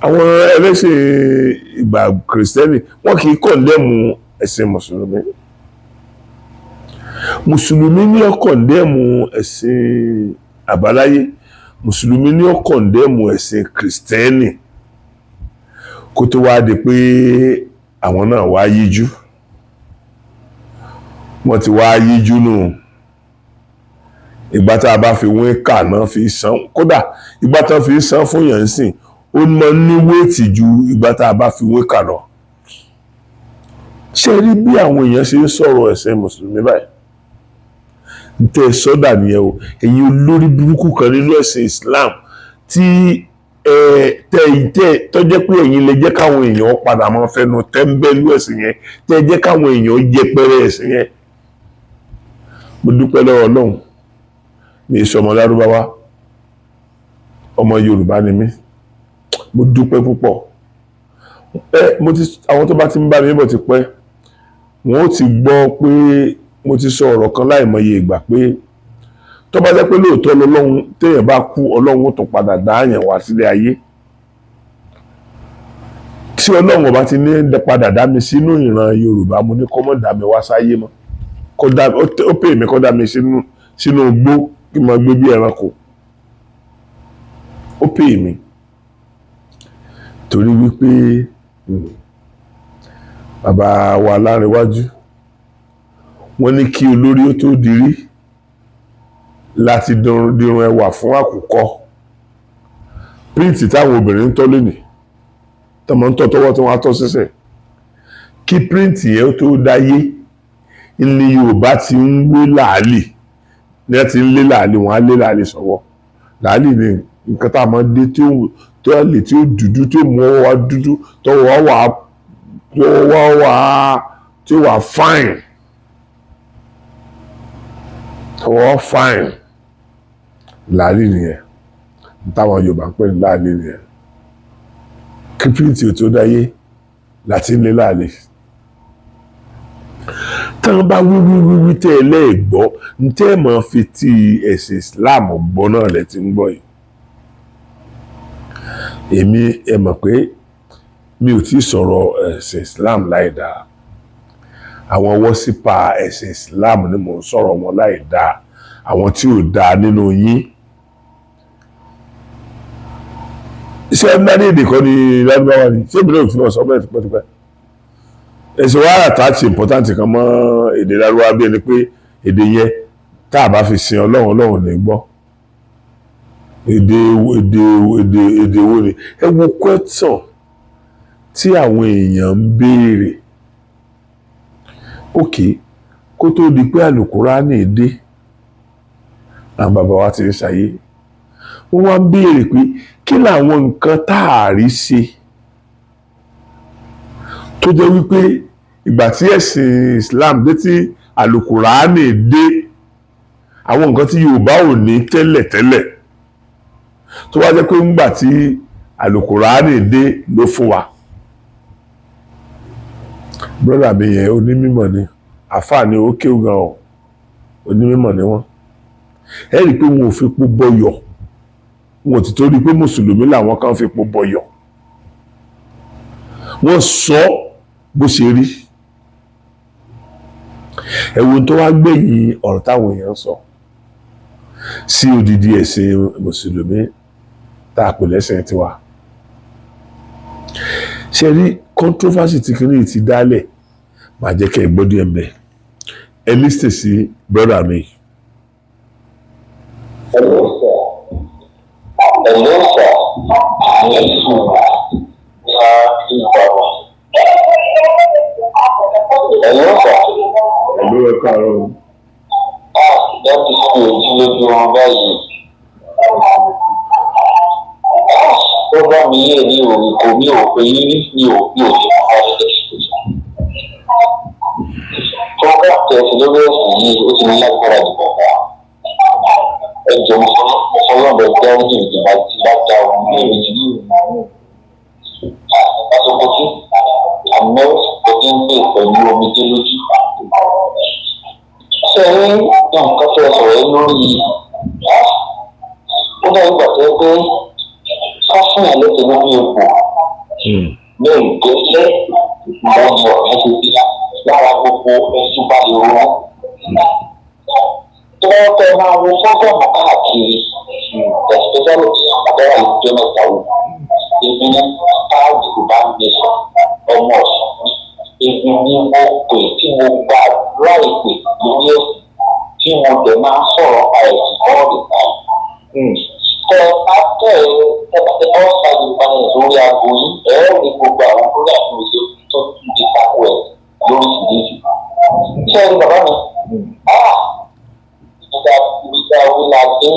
àwọn ẹlẹ́sìn ìgbà kìrìsìtẹ́nì wọn kì í kọ̀ndẹ́mù ẹ̀sìn mùsùlùmí. Mùsùlùmí ní ó kọ̀ndẹ́mù ẹ̀sìn àbáláyé, mùsùlùmí ní ó kọ̀ndẹ́mù ẹ̀sìn kìrìsìtẹ́nì kó tó wá di pé àwọn náà wá yíjú. Wọ́n ti wá yíjú nù. Ìgbà tá a bá fi wọ́n kà náà fi san, kódà ìgbà tá a fi san fún yàn sìn ó máa ní wéètì ju ìgbà tá a bá fi wọ́n kà lọ. Ṣé rí bí àwọn èèyàn ṣe ń sọ̀rọ̀ ẹ̀sìn mùsùlùmí báyìí? Tẹ́ sọ́dà nìyẹn o. Ẹ̀yin olórí burúkú kan nínú ẹ̀sìn Islam tí tó jẹ́ pé ẹ̀yin lè jẹ́ káwọn èèyàn padà máa fẹnu tẹ́ńbẹ́lú ẹ̀sìn yẹn, tẹ́ jẹ́ káwọn èèyàn jẹpẹrẹ ẹ̀sìn yẹn. Mo dúpẹ́ lọ́wọ́ Ọlọ́run, mi ì sọmọ Lárúbáwá, ọmọ Yorùbá ni mí. Mo dúpẹ́ púpọ̀. Àwọn tó bá ti ń bá mi bọ̀ ti pẹ́, wọ́n ó ti gbọ́ pé mo ti sọ ọ̀rọ̀ kan láìmọye ìgbà pé tó bá jẹ́ pé lóòótọ́ lọ́lọ́run téèyàn bá kú Ọlọ́run ó tún padà dá àyàn wá sílé ayé. Tí Ọlọ́run ọba ti ní padà dá mi sínú ìran Yorùbá, mo ní kó má dá mi wá sáyé mọ́. Ó pè mí kó dá mi sínú igbó kí n máa gbé bí ẹranko. Ó pè mí torí wípé bàbá wa Lárewájú wọ́n ní kí olórí ó tó dirí láti dirun ẹwà fún àkùkọ. Príǹtì táwọn obìnrin ń tọ́ lónìí tọmọ ń tọ́ tọwọ́ tí wọ́n á tọ́ sẹ́sẹ̀, kí príǹtì yẹn ó tó dáyé ní Yorùbá ti ń wé làálì, ní ẹ ti ń lé làálì, wọ́n á lé làálì sọ́wọ́. Làálì ni nǹkan tá a máa dé tí ó dúdú, tí ó mú ọwọ́ wa dúdú, tọwọ́ wà tí ó wà fine, tọwọ́ fine. Làálì nìyẹn táwọn Yorùbá ń pè ní làálì nìyẹn. Kí príǹtì ò tó dáyé láti ń lé làálì. Tí wọ́n bá wíwí tẹ́ ẹ lẹ́ẹ̀gbọ́ ní tẹ́ ẹ máa fi ti ẹ̀sìn Islam gbọ́ náà lẹ ti ń gbọ́ yìí. Èmi ẹ mọ̀ pé mi ò tí ì sọ̀rọ̀ ẹ̀sìn Islam láì dáa. Àwọn wọ́sípà ẹ̀sìn Islam ni mò ń sọ̀rọ̀ wọn láì dáa. Àwọn tí ò dáa nínú yín. Ṣé ẹ̀dínlẹ́dì èdè kan ní Lárúbáwá ni? Ṣé ìbílẹ̀ òtún náà sọ bẹ́ẹ̀ tipẹ́tipẹ́? Ẹ̀sìn wa attach important kan mọ́ èdè Lárúbáwá bí ẹni pé èdè yẹn tá a bá fi sin Ọlọ́run ní gbọ́. Èdè wo ni? Ẹ wo question tí àwọn èèyàn ń béèrè. Okay, kó tó di pé Àlùkùránì dé, àwọn bàbá wa ti ń ṣàyé. Wọ́n wá ń béèrè pé kí làwọn nǹkan tá a rí ṣe tó jẹ́ wípé ìgbà tí ẹ̀sìn Islam dé, tí Àlùkùránì dé, àwọn nǹkan tí Yorùbá ò ní tẹ́lẹ̀tẹ́lẹ̀ tó wá jẹ́ pé ńgbà tí Àlùkùránì dé ló fún wa. Brọ́dà mi yẹn onímọ̀ ni, àfáà ni, ó kéwú gan ọ̀, onímọ̀ ni wọ́n. Ẹ rí i pé wọn ò fi epo bọyọ̀, wọn ò ti torí pé mùsùlùmí làwọn kan fi epo bọyọ̀. Wọ́n sọ bó ṣe rí. Ẹ wo tó wá gbẹ̀yìn ọ̀rọ̀ táwọn èèyàn sọ sí odidi ẹ̀sìn mùsùlùmí tá a pè lẹ́sìn tiwa. Ṣé rí controversy tí kìíní ti dálẹ̀, máa jẹ́ kẹ́ ẹ gbọ́ díẹ̀ mbẹ́. Ẹ lísìn sí brọ́dà mi. Ẹ̀lú ẹ káàárọ̀ o. Láti ṣe ojú lójú wọn báyìí. Tó bá mi yé ní òrùkọ mi ò pé yín ní òbí òní ọ̀hún. Tó bá tẹ̀sí lórí ẹ̀sìn yìí, ó ti ní lágbára jù bàbá. Ẹ jọ ọlọ́bẹ̀ dáhùn ìjọba tí bá dá òun ní èmi ní ìlú. Àsopọ̀ tí àmọ́ kò tí ń pè pẹ̀lú omijé lójú. Ṣé ẹ ní nǹkan fẹ́ sọ̀rọ̀ lórí ó dá ìgbà tó pé ká fún yàn lẹ́sẹ̀ lórí epo ní ìgbésẹ̀ àwọn ọmọ rẹ̀ ti di lára gbogbo ẹ̀sùn bá lè rọ́. Tó bá fẹ́ máa wo fọ́gọ̀mù káàkiri especially tí àwọn abẹ́rẹ́ àlejò mẹ́ta wò èmi ní káàdì kò bá ń gbé sọ ọmọ ọ̀sán èmi ní mo pè tí mo gba àdúrà ìpè lórí ẹ̀sìn tí mo dẹ̀ máa ń sọ̀rọ̀ pa ẹ̀sìn all the time. Tẹ bá tẹ̀ ẹ́ ọ̀sán ìbáyẹ̀ lórí aago yìí ẹ̀rọ ní gbogbo àwọn lórí àtúnṣe tó tún di kápò ẹ̀ lóríṣiríṣi. Ṣé ẹni bàbá mi? Ìgbà wíwá dé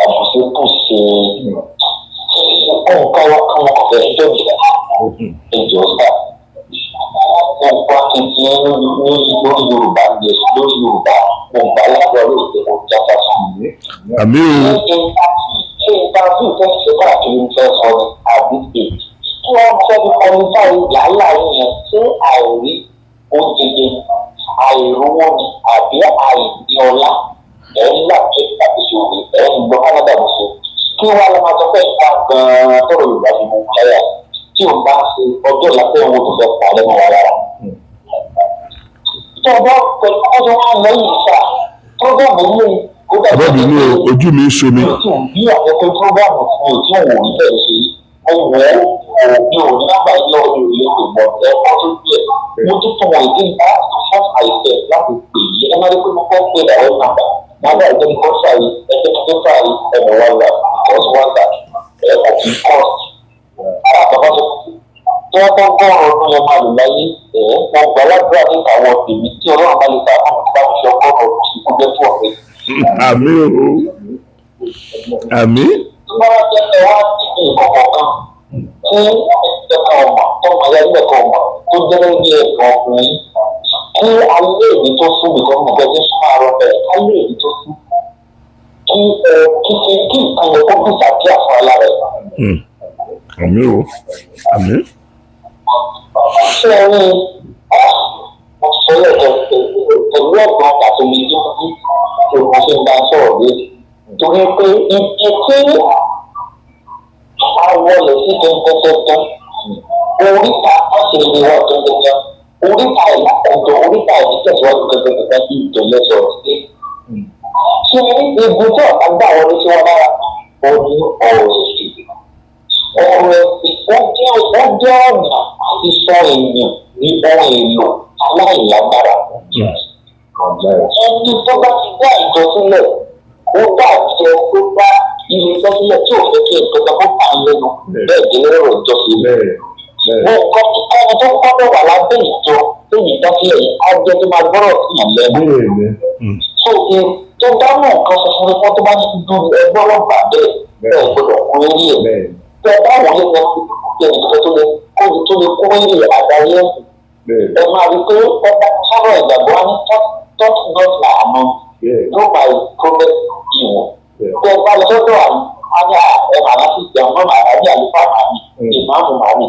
àbùsí kù ṣe nǹkan ọkàn ọ̀fẹ́ ẹjọ́ mi ẹjọ́ sá. Gbogbo akitiyan lórí Yorùbá lórí Yorùbá gbogbo alágbára lórí ìdẹ́kọ̀ jáfá sí. Àmì o. Ṣé ìtàkùn ìfẹ́ ṣe káàkiri ń fẹ́ sọ ní àdúgbò? Kí wọ́n fẹ́ fi kọrin báyìí làálàá yẹn ṣé àìrí oúnjẹ àìrówó ni àbí àìní ọlá? Ẹ̀yìn láti àtúnṣe ẹ̀yìn gbọ́ Canada ló ṣe kí wọ́n lọ máa sọ pé ìta gan-an tọrọ Yorùbá fi mú káyà tí o bá ṣe ọjọ́ ìlàpẹ́ owó tó fẹ́ pa lẹ́nu wa lára. Tó o bá pẹ̀lú ọjọ́ wa lẹ́yìn ìṣá prógámù yìí ó dàbí Àbọ̀dù ní ojú mi ṣe mi. bí àkọ́kọ́ prógámù fún mi tí òun ò ní bẹ̀rẹ̀ ṣe mi ò ní lágbà ilé ọdún ilé ìgbìmọ̀ ẹ̀kọ́ tó bí ẹ̀ mo tún tún wọ̀ ìdí nípa fún àìsẹ̀ láti pè é ẹ má rí pé mo fẹ́ pè é àwọn nàmbà. Now I don't go try it, I don't try it, and one that, because one that, of the cost. Bàbá sọ tí wọ́n tó ń gbọ́ ọ̀rọ̀ ọdún yẹn máa lò láyé wọ́n gbà ládùúrà nípa àwọn tèmi tí Ọlọ́run bá lè ta àwọn tó bá ń ṣe ọgọ́rùn ọdún sí kó jẹ́ tó ọ̀rẹ́. Àmì o. Àmì. Tí wọ́n bá jẹ́ ẹ wá sí ìkọ̀kọ̀ kan tí ẹ̀ka ọmọ tó máa yá nílẹ̀ kan ọmọ tó jẹ́ lórí ẹ̀ka ọkùnrin kí ayé èdè tó sún mi kan mọ̀gbẹ́ tó sún àárọ̀ bẹ̀rẹ̀ ayé èdè tó sún kí ìkànnì kó bí ìsàkíyà fún alára ẹ̀. Àmì o. Àmì. Ṣé ẹ rí mo sọ lẹ́ẹ̀kan pẹ̀lú ẹ̀gbọ́n àti omi tó kú tí mo ṣe ń bá sọ̀rọ̀ lé torí pé ibi tí a wọlé sí tẹ́tẹ́tẹ́tẹ́ oríta ọ̀sẹ̀ ìwà tẹ́tẹ́tẹ́ oríta ìlàkọ̀tọ̀ oríta ìtẹ̀síwájú tẹ́tẹ́tẹ́tẹ́ bí ìtẹ̀lẹ́ sọ̀rọ̀ sí. Ṣé ibi tí ọ̀tá gbà wọlé sí wọn lára ó ní ọ̀rọ̀ ẹ̀sìn? Ọ̀rọ̀ ẹ̀sìn ó jẹ́ ọ̀nà àti sọ èèyàn ní ohun èlò aláìlágbára. Ẹni tó bá ti dá ìjọ sílẹ̀ ó bá jẹ ó bá ilé iṣẹ́ sílẹ̀ tí ò fẹ́ kí nǹkan kan kó pa lẹ́nu bẹ́ẹ̀ dé lọ́rọ̀ ìjọ sílẹ̀. Nǹkan ẹni tó kọ́kọ́ wà lábẹ́ ìjọ lẹ́yìn ìdásílẹ̀ yìí á jẹ́ tó máa gbọ́rọ̀ sí ìlẹ́nu. Tó bá mọ̀ nǹkan sọ fún wọn tó bá ní dúró ẹgbẹ́ ọlọ́pàá bẹ́ẹ̀ gbọ́dọ̀ kún orí ẹ̀. Bẹ́ẹ̀ bá wọlé wọn kí ẹnìkan tó lè kún orí àdáyé ẹ̀sìn. Ẹ máa rí pé ọba sábà ìgbàgbọ́ wa ní tọ́tù náà àmọ́ ló bá ìkọ́lẹ̀ ìwọ̀n. Bẹ́ẹ̀ bá lọ sọ́dọ̀ àmì ẹ̀mà láti ìjà ọmọ màá ní àlùfáà màá ní ìmáàmù màá ní.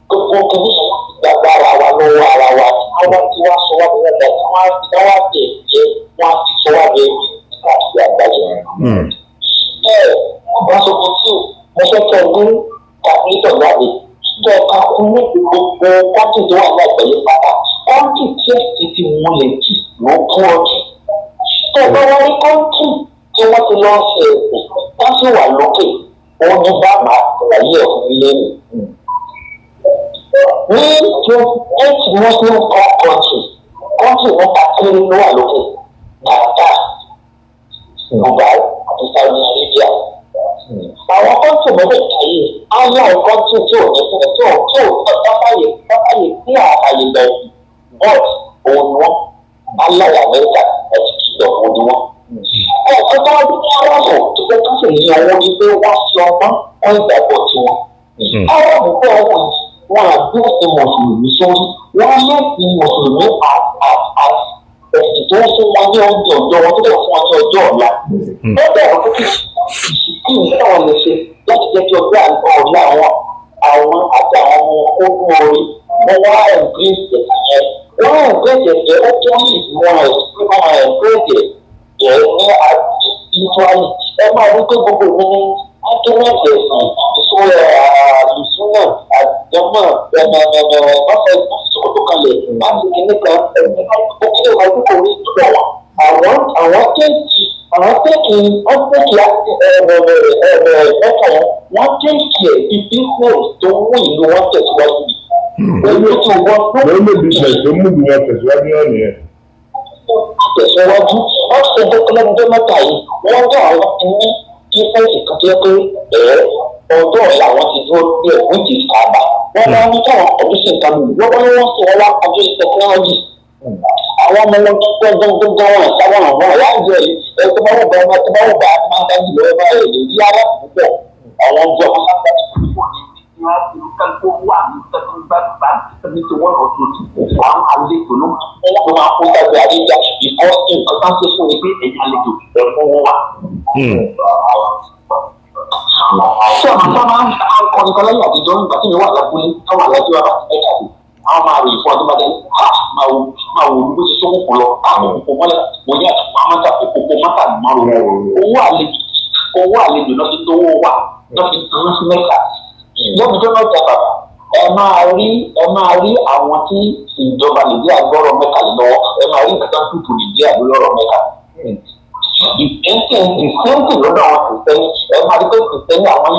Gbogbo kìíní ìgbàgbọ́ ara wa lọ́wọ́ ara wa àwọn tí wọ́n sọ wá ní ẹ̀dá tí wọ́n á tẹ̀ jẹ́ wọ́n á ti sọ wá ní káàkiri àgbáyé. Bẹ́ẹ̀ ọba sọ pé tí mo fẹ́ kẹ́ ní kàpítọ̀ jáde kẹ́ ká kún ní gbogbo kọ́ńtì tó wà ní àgbáyé pátá kọ́ńtì tí ẹ̀sìn ti múlẹ̀ jù ló kún ọjọ́. Tẹ́ bá wá ní kọ́ńtì tí wọ́n ti lọ ṣe ẹ̀sìn wọ́n sì wà lókè òun ní bá máa tẹ̀lé ẹ̀sìn lẹ́nu. Ní 8 Muslim countries mẹ́ta kéré ló wà lókè Qatar, Dubai àti Saudi Arabia. Àwọn kọ́ńtì mẹ́tẹ̀ẹ̀ta yìí á yá kọ́ńtì tí ò ní fún tí ò tọ́fàyè sí àfàyè bẹ̀rẹ̀ bọ́ọ̀d òun ni wọ́n aláya Amẹ́ríkà ẹ̀sìn kìlọ̀ òun ni wọ́n. Ọ̀pọ̀ tó wá bí kí wọ́n sọ tó fẹ́ ká sì ní owó ní pé wọ́n fi ọgbọ́n wọ́n ìgbàgbọ́ tiwọn. Àwọn àbùkù ọ̀hún wọn àgbẹ̀ ẹ̀sìn mùsùlùmí sórí wọ́n lé ẹ̀sìn mùsùlùmí ẹ̀sìn tó ń fún wọn ní oúnjẹ ọjọ́ wọn tó dẹ̀ fún wọn ní ọjọ́ ọ̀la. Wọ́n bẹ̀rù pé kí ní táwọn lè ṣe láti jẹ́ kí ọjọ́ ọ̀la àwọn àti àwọn ọmọ ogun orí wọn wá ẹ̀ǹgírẹ́sì yẹn. Wọ́n ẹ̀ǹgírẹ́sì yẹn ó tó yìí wọn ẹ̀ǹgírẹ́sì yẹn ní ìtúwálì. Ẹ máa rí pé gbogbo mi ní ákíníẹ̀tì ẹ̀sìn ìṣúra àlùsúnà àjọmọ̀ ọ̀fẹ́ ìṣòro kalẹ̀ láti kíní kan ó kíni kan tó kò rí ìtura wọn. Àwọn kéèkì mẹ́ta yẹn wọ́n kéèkì ẹ̀ bí business tó mú ìlú wọn tẹ̀síwájú. lórí business tó mú ìlú wọn tẹ̀síwájú náà nìyẹn. Tẹ̀síwájú wọ́n ṣe dókòlẹ́dọ́ mẹ́ta yìí wọ́n dá àwọn ní kí fẹ́ẹ̀sì kan jẹ́ pé ọjọ́ ọ̀la wọn ti dúró bí ẹ̀wọ́n ti sábà wọ́n máa ń káwọn ọdún sí nǹkan mi wọ́n bá wọ́n sì wọ́n wá ọdún sí tẹkinọ́lọ́jì. Àwọn ọmọ ọmọ gbọ́ngbọ́ngbọ́n wọn sáwọn àwọn aláìjọ yìí tó bá wù bá wọn tó bá wù bá máa bá jùlọ ẹ bá yẹ lè rí ara púpọ̀ àwọn ọjọ́ wọn sábà ti púpọ̀ ní kálukú wà ní tẹkinọ́lọ́gbà tẹbi tí wọ́n lọ tó ti àwọn àlejò ló máa kó sábẹ àdéjà ìkọ́ nǹkan bá ṣe fún mi pé ẹ̀yìn àlejò ẹ̀fọ́ wọn wà. Ṣé àwọn sábà ń kọ́ nǹkan lẹ́yìn àtijọ́ nígbà tí mi wà lábúlé táwọn alájọ wa bá ti fẹ́ kàwé àwọn máa ròyìn fún ọdún bá dé máa wò ní bó ṣe sókùn fún lọ àwọn òkú mọ́lẹ̀ mo ní àti mọ́tà òkú mọ́tà ní márùn owó àlejò lọ sí tówó wà lọ sí tówó sí mẹ́ta lẹ́nu tó náà jà bàbá ẹ máa rí àwọn tí ìjọba Nàìjíríà gbọ́rọ̀ mẹ́ta lọ́wọ́ ẹ máa rí nǹkan tó ń tutù Nàìjíríà lọ́rọ̀ mẹ́ta ìsẹ́ńtì lọ́dọ̀ àwọn kìrìsìtẹ́nì ẹ máa rí pé kìrìsìtẹ́nì àwọn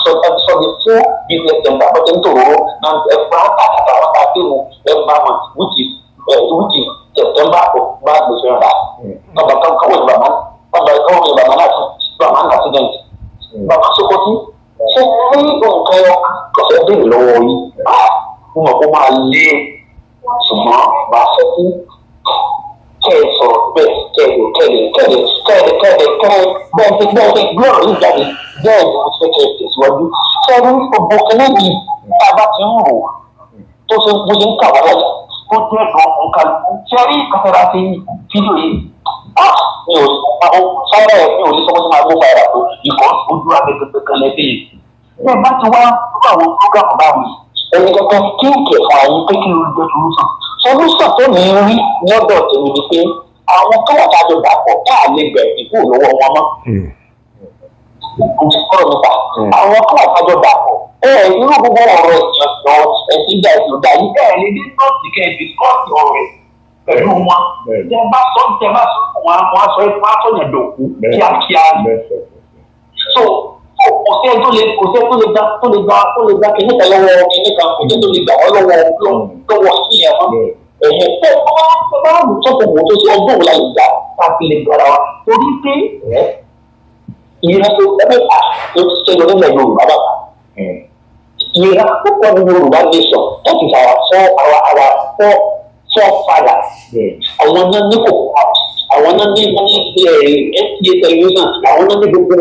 sọ́ni fún business center bọ́tẹ́ nítorò náà ẹ bá àtàkàtà wọn ta kéwù ẹ bá wọn wúti September bá gbèsè rà bàbá kan káwọ́ ní bàbá náà fún bàbá náà accident bàbá sọkọtì ṣé ní nǹkan ọ̀sẹ̀ béèrè lọ́wọ́ yìí fún ọkọ̀ máa lé ṣùgbọ́n bá fẹ́ kí kẹ́ ẹ sọ̀rọ̀ bẹ́ẹ̀ kẹ́ẹ̀dẹ̀ bẹ́ẹ̀ ti gbé ọ̀rọ̀ yìí jáde bẹ́ẹ̀ ni mo fẹ́ kẹ́ ẹ tẹ̀síwájú sẹ́ni gbogbo kẹ́lẹ́bì tá a bá ti ń rò tó ṣe bó ṣe ń kà wá láyà tó jẹ́ ẹ̀dùn ọkùnrin kálukú sẹ́ni ìkàtẹ́ra ti fídíò yìí mi ò sọ́rọ̀ ẹ̀ mi ò ní sọ́kọ́ sí máa gbó fàyà tó ikọ̀ ojú abẹ́gbẹ́gbẹ́ kan lẹ́bí yìí. bẹ́ẹ̀ bá ti wá fún àwọn fúgàmù báwọn ẹni kankan kéèké fún àyín pé kí ló ń jẹ́ solúsàn tó ní rí lọ́dọ̀ tèmi ni pé àwọn káwọ́tà jọ dàpọ̀ tá a lè gbẹ̀bí kúrò lọ́wọ́ wọn mọ́. Ọ̀rọ̀ nípa àwọn káwọ́tà jọ dàpọ̀ irú gbogbo ọ̀rọ̀ ìyànjọ ẹ̀sìn ìjà ìṣòdà yìí bẹ́ẹ̀ ni ní nọ́ọ̀sì kẹ́ẹ̀dì kọ́ọ̀tì ọ̀rẹ́ pẹ̀lú wọn. Tẹ bá sọ fún wọn á sọ fún àtọ̀yàn dòkú kíákíá. So kò sí ẹni tó lè gba kìnìkan lọ́wọ́ kìnìkan kò sí ẹni tó lè gbà wọ́n lọ́wọ́ sí ẹ̀ mọ́. Tó bá wù tó kò wò tó ṣe ọdún òun láyé gbà káàkiri lè gbọ́ra wa torí pé ìyẹn tó ẹgbẹ́ ta ló ti ṣe lórí ilẹ̀ Yorùbá bàbá. Ìyẹn púpọ̀ ní Yorùbá nation that is our forefathers. Àwọn náà ní kò àwọn náà ní NTA television àwọn náà ní gbogbo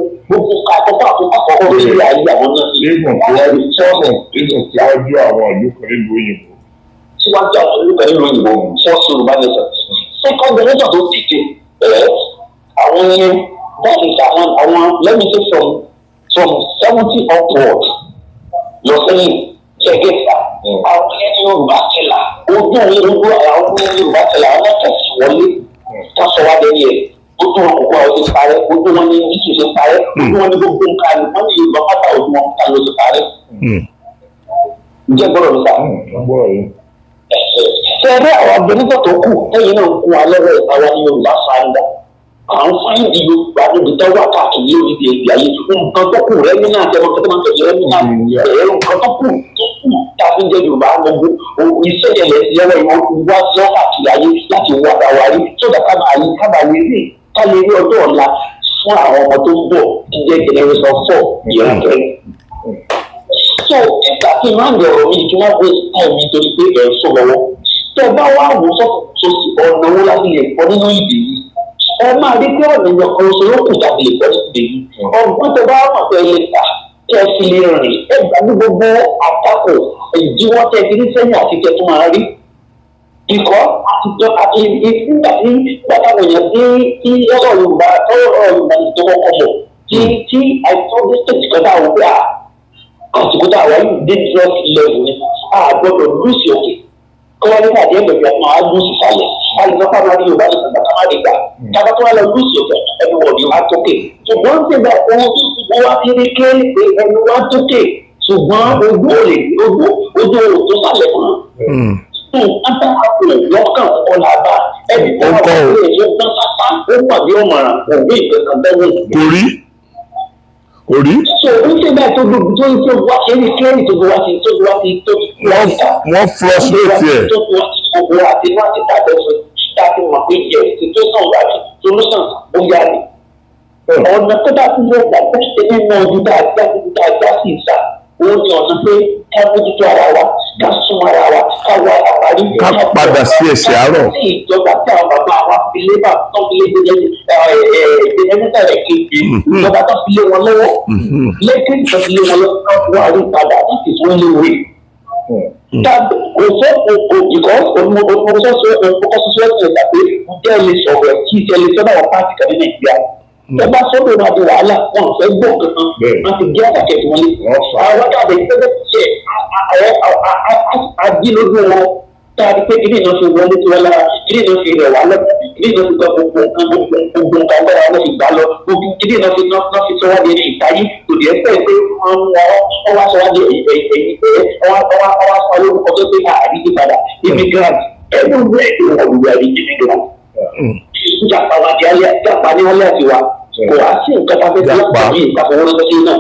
àkọ́kọ́ àkọ́kọ́ orílẹ̀ ayé àwọn náà ní. Ìgbọ̀n tó wájú sọ́ọ̀nù síwájú àwọn ìlú kan nílùú òyìnbó. Síwájú àwọn ìlú kan nílùú òyìnbó first Yorùbá nation. Second generation tó dìde àwọn yẹn that is àwọn let me say from 70 upward lọ sẹ́yìn ṣẹ́gẹ́ta àwọn ẹni Yorùbá tẹ̀lá ojú Yorùbá tẹ̀lá àwọn náà tẹ̀sí wọlé tó sọ wá lẹ́yìn ẹ̀ ojú wọn kókó àwọn ti parẹ́ ojú wọn ní ìṣù ti parẹ́ ojú wọn ní gbogbo nǹkan ní wọn ní Yorùbá pátá ojú wọn kókó ló ti parẹ́. Ǹjẹ́ gbọ́dọ̀ mi sá? Ṣẹ́ẹ́rẹ́ àwọn abẹ́nifọ̀ tó kù lẹ́yìn náà ń kún wa lọ́wọ́ ìpawá ní Yorùbá fáńdà àwọn fáìlì Yorùbá níbi tó wà káàkiri lórí ibi èdè ayé nǹkan tó kù rẹ́mí náà tẹ́ wọn kẹ́tẹ́ máa ń tẹ̀lé rẹ́mí náà nǹkan tó kù tàbí jẹ́ Yorùbá gbogbo iṣẹ́ yẹn lẹ́sìn lọ́wọ́ ìwọ̀n wá sí káàkiri ayé láti wá àwárí sódà kábàáyé rí ká lè rí ọjọ́ ọ̀la fún àwọn ọmọ tó ń bọ̀ jẹ́ generation 4 ìrántẹ́. So ẹ̀ka tí máa ń dọ̀rọ̀ mi kí wọ́n gbé táìmì nítorí pé ẹ̀ ń sọ lọ́wọ́ tẹ́ bá wá wò sọ́kùn ọ̀nà wo láti lè kọ́ nínú ìdè yìí ẹ máa rí pé ọ̀nà ìyàn kan ṣe ló kù tàbí lè pọ̀ sí ìdè yìí ọ̀gbọ́n tó bá wà pé ẹ lè ta kí ẹ fi lè rìn ẹ gbàgbé gbogbo àtakò ìdíwọ́ tẹ fi ní sẹ́yìn àti tẹ tó máa rí ikọ̀ àti nígbà tí pàtàkì yẹn tí ọ̀rọ̀ Yorùbá ti tó kọ́kọ́ mọ̀ tí àìsàn stage kan dà wọ́n pé àsìkò dà wọ́n yìí dé drug level ni àgbọ̀dọ̀ lùsì òkè kọ́wá nígbà tí ẹgbẹ̀rún àti máa lùsì sálẹ̀ àìsàn kan máa rí Yorùbá ní sàgbà ká má lè gbà kábà tó wà lọ lùsì òkè ẹnu wọ̀ ní wá tókè ṣùgbọ́n tí ìgbà owó wá ti rí kéèlì pé ẹnu wá tókè ṣùgbọ́n ojú tó sálẹ̀ mọ́. Lọ́kàn ọ̀làbà ẹni tó wà lórí ẹ̀yọ́ gbọ́n sápá ó pàdé ọ̀mọ̀ràn òbí ìgbẹ́kan bẹ́ẹ̀ orí. so ó ṣe báyìí tó gbogbo tó ń tó wá ṣe ní kílẹ̀rì tó wá sí wọ́n frustrate ẹ̀. tó wá àti wá ti tàbí fún láti mọ̀ pé yẹ ti tó sàn wá sí solution ó yá ni. ọ̀nà tó bá tún lọ́ọ́ gbà ṣe nínú ọdún dáadáa sí ìsà ó ní ọ̀nà pé ká mójútó ara wa ká sún ara wa ká wá àwárí. ká padà sí ẹsẹ̀ àárọ̀. sí ìjọba tí àwọn bàbá wa fi lé bá tó fi lé ẹ̀ẹ́dẹ́gbẹ̀ta rẹ̀ kejì ìjọba tó fi lé wọn lọ́wọ́ lẹ́kìn tó fi lé wọn lọ́wọ́ ká wá rí padà láti fún ilé ìwé. ìkọ́ onímọ̀ọ́sọ́sọ́ ẹ̀sìn tàbí jẹ́ ilé sọ̀rọ̀ kí ìṣẹ́ ilé sọ́dọ̀ wọn pàṣẹ kan ní Nàìjíríà. ẹ bá sọ́dọ̀ máa di wàhálà wọn fẹ́ gbọ́ kankan wọn ti gé àtàkẹ́ wọn lé. àwọn káàdé ìfẹ́fẹ́ ṣe àdínlógún wọn táàbí pé kíni náà fi wọlé tí wọn lára kíni náà fi rẹ̀ wá lọ kíni náà fi gba gbogbo nǹkan agbára wọn fi gbà lọ kíni náà fi sọ wá di ìtayí kò dé pẹ́ pé wọ́n wá sọ wá di ẹ̀yìn pé wọ́n wá sọ lórúkọ tó pé àrídí padà immigrant ẹ̀rọ rẹ̀ ìwọ̀n ìwé àrídí immigrant. ìjàpá wa di alẹ́ ìjàpá ní alẹ́ àti wa kò wá sí nǹkan tá a fẹ́ bí ìpàfọwọ́sọ́sí náà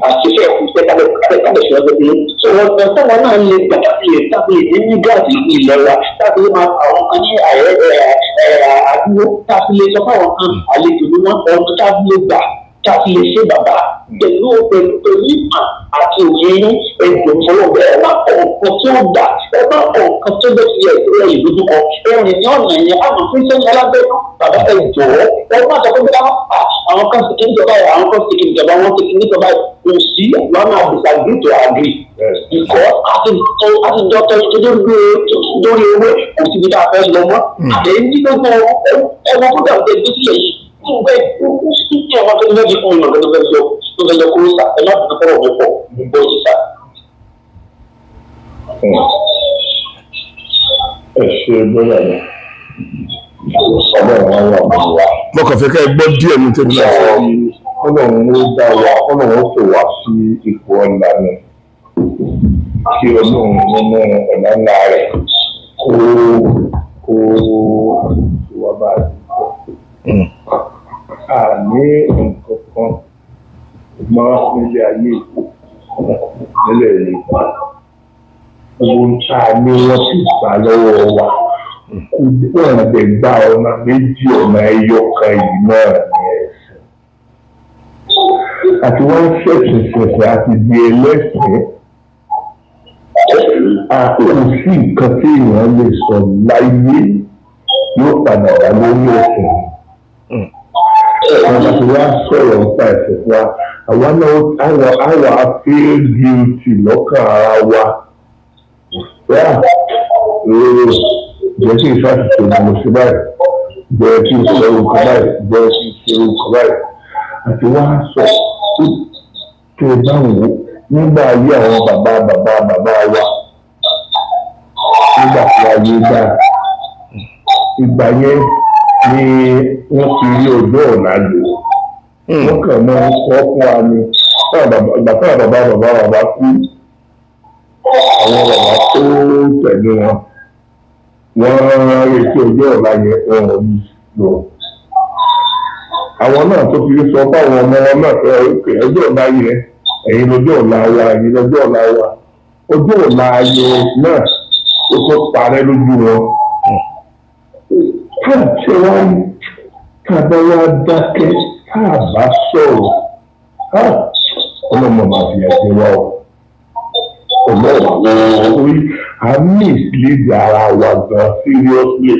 àṣìṣe ìpínpẹ́ kábẹ̀ ṣe ọjọ́ bíi ṣọwọ́ tọ́wọ́ náà lè gbà tábìlì ní gáàsì ilẹ̀ wa tábìlì máa àwọn kan ní àdúgbò tábìlì sọ fáwọn kan àlejò ní wọn ọdún tábìlì gbà tábìlì ṣe bàbá pẹ̀lú ìmọ̀ àti òye ẹ̀dùn fọlọ́gbẹ́ ẹ̀ máa kọ̀ nǹkan tí ó dà ẹ̀ máa kọ̀ nǹkan tó bẹ́ẹ̀ fi ẹ̀sẹ̀ ìdójúkọ ẹ̀rìn ní ọ̀nà yẹn àmọ́ fún sẹ́yìn alábẹ́nú bàbá ẹ̀ jọ̀wọ́ ẹ̀ máa sọ pé àwọn kan sì kí ní ìjọba àwọn kan sì kí ní ìjọba wọn sì kí ní ìjọba kò sí lọ́nà disagree to agree ìkọ́ àtijọ́ tó lórí ewé kò síbi tá a fẹ́ lọ mọ́ àtẹ̀yìn ní gbogbo ẹ̀wọ̀n kó dà bẹ́ẹ̀ tó sílẹ̀ yìí fún bẹ́ẹ̀ ní ọmọ tó lẹ́bi fún ìmọ̀ tó fẹ́ yọ kúrò sá ẹ má bìí fọwọ́ mi pọ̀ bó ti sá. ẹ ṣe gbọ́dọ̀ ni mo kàn fẹ́ ká ẹ gbọ́ díẹ̀ ní tẹ́lẹ̀ náà sọ Ọlọ́run ló dá wa Ọlọ́run tó wá sí ipò ọ̀la ni kí Ọlọ́run nínú ọ̀la ńlá rẹ̀ kó wá bá a ní nǹkan kan mọ́ nílé ayé nílẹ̀ Yorùbá ohun tá a ní wọ́n sì gbà lọ́wọ́ wa kò wọ́n lè gba ọ̀nà méjì ọ̀nà ẹyọ kan yìí náà ní ẹ̀sìn àti wọ́n ṣẹ̀ṣẹ̀ àti di ẹlẹ́sìn kò sí nǹkan tí èèyàn lè sọ láyé yóò padà wá lórí ẹ̀sìn àwọn àti wá sọ̀rọ̀ nípa ẹ̀sìn fún wa àwa náà àwa feel guilty lọ́kàn ara wa jẹ́ kí n ṣàtìṣe ìmọ̀ sí báyìí jẹ́ kí n sọ orúkọ báyìí jẹ́ kí n ṣe orúkọ báyìí àti wá sọ tó bá wò nígbà ayé àwọn bàbá wa nígbà tí ayé dá ìgbà yẹn ni wọ́n fi rí ọjọ́ ọ̀la lò wọ́n kàn máa ń kọ́ fún wa ni ìgbà táwọn bàbá kú àwọn bàbá tó tẹ̀lé wọn wọ́n retí ọjọ́ ọ̀la yẹn ọ̀rọ̀ yìí lọ. àwọn náà tó fi sọ fáwọn ọmọ wọn náà pé ọjọ́ ọ̀la yẹn ẹ̀yin lọ́jọ́ ọ̀la wa ẹ̀yin lọ́jọ́ ọ̀la wa ọjọ́ ọ̀la yẹn náà ó tó parẹ́ lójú wọn. káàtì wọn kábẹ́ wá dákẹ́ káàbá sọ̀rọ̀ ọlọ́mọ máa fi ẹ̀jẹ̀ wá o. Ọlọ́run orí a mislead ara wa gan seriously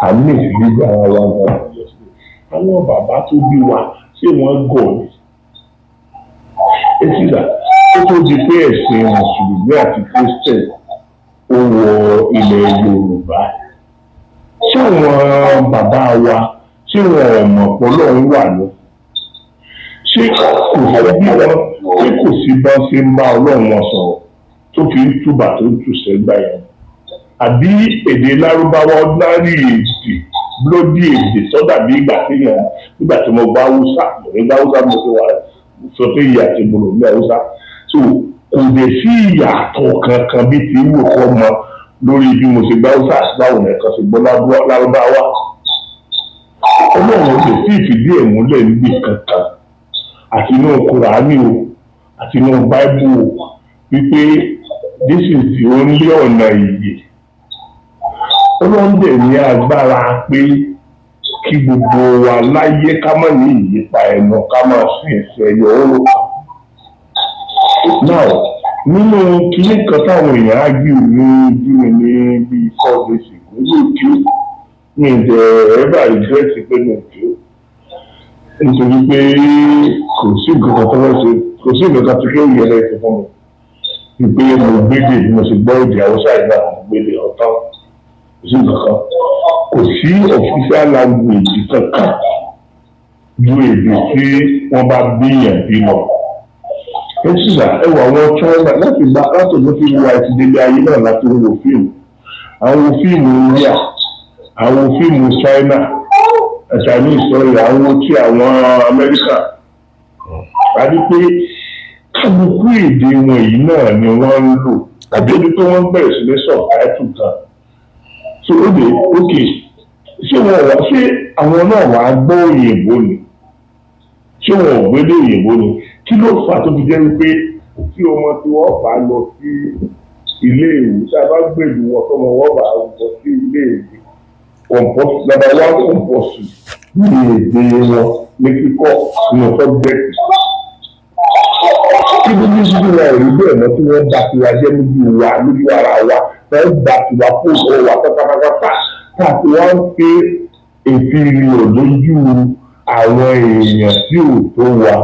a mislead ara wa gan seriously àwọn bàbá tó bí wa ṣé wọ́n gọ̀ ni èsì rà ó tó di pé ẹ̀sìn mùsùlùmí àti christian ó wọ ilẹ̀ Yorùbá ṣé àwọn bàbá wa ṣé wọn ò mọ̀ pé Ọlọ́run wà ní ṣé kò sí bí wọn ṣé kò sí bá ṣe ń bá Ọlọ́run wọn sọ̀rọ̀ tó fi ń túbà tó ń túṣẹ́ gbà yẹn àbí èdè Lárúbáwá ordinary èdè lódì èdè tó dàbí ìgbà tí mo bá Hausa mo sọ pé ìyá ti gbòòrò ní Haúsá so kò dé sí ìyàtọ̀ kankan bí ti wù kọ́ mọ lórí bí mo ṣe gbá Haúsá àti báwọn ẹ̀kan ṣe gbọ́ Lárúbáwá Ọlọ́run lè sí ìfìdí ẹ̀ múlẹ̀ níbi kankan àti inú Kùránì o àti inú Báíbù o wípé this is the only ọ̀nà ìyè Ọlọ́run dẹ̀ ní agbára pé kí gbogbo wa láyé ká má ní ìyípa ẹnu ká má sí ẹsẹ̀ yọ ọ́ now nínú kíní kan táwọn èèyàn á gbé ní ojú ní bíi 4 days ago ní òkè mi ìdẹ̀ ẹ̀rọ ìgbẹ́sì pé mi òkè nítorí pé kò sí nǹkan kan tó wọ́n ṣe kò sí nǹkan kan tó kí ó yẹ lẹ́sẹ̀ fún mi wípé mo gbédè bí mo ṣe gbọ́ èdè Haúsá ìgbà mo gbédè ọ̀tán kò sí nǹkan kan kò sí official language kankan ju èdè tí wọ́n bá bíyàn bí lọ. Nígbà ẹwà àwọn China láti ọdún tí wọ́n ti délé ayé náà láti wo fíìmù àwọn fíìmù India àwọn fíìmù China Chinese sọ̀rọ̀ àwọn tí àwọn Amẹ́ríkà àti pé kálukú èdè wọn yìí náà ni wọ́n ń lò tàbí ẹni tó wọ́n bẹ̀rẹ̀ sí ní sọ̀tàìtù kan so ó dé ok ṣé àwọn náà wàá gbọ́ òyìnbó ni ṣé wọn ò gbédè òyìnbó ni kí ló fà tó fi jẹ́ wípé tí ọmọ tí wọ́n bá lọ sí ilé ìwé tí a bá gbèlú wọn tọmọ wọn bá lọ sí ilé ìwé nàbà wá kọ̀ǹpọ̀sì ní èdè wọn ní kíkọ́ nínú sọ́bjẹ́tì. Kí ló ní síbi wa rí bẹ́ẹ̀ mọ́ tí wọ́n bá tiwa jẹ́ lójú wa lójú ara wa wọ́n gbà tiwa fún ìwọ wa pátápátá káàkiri wá ń pé ètí ìrìn lójú àwọn èèyàn tí ò tó wa.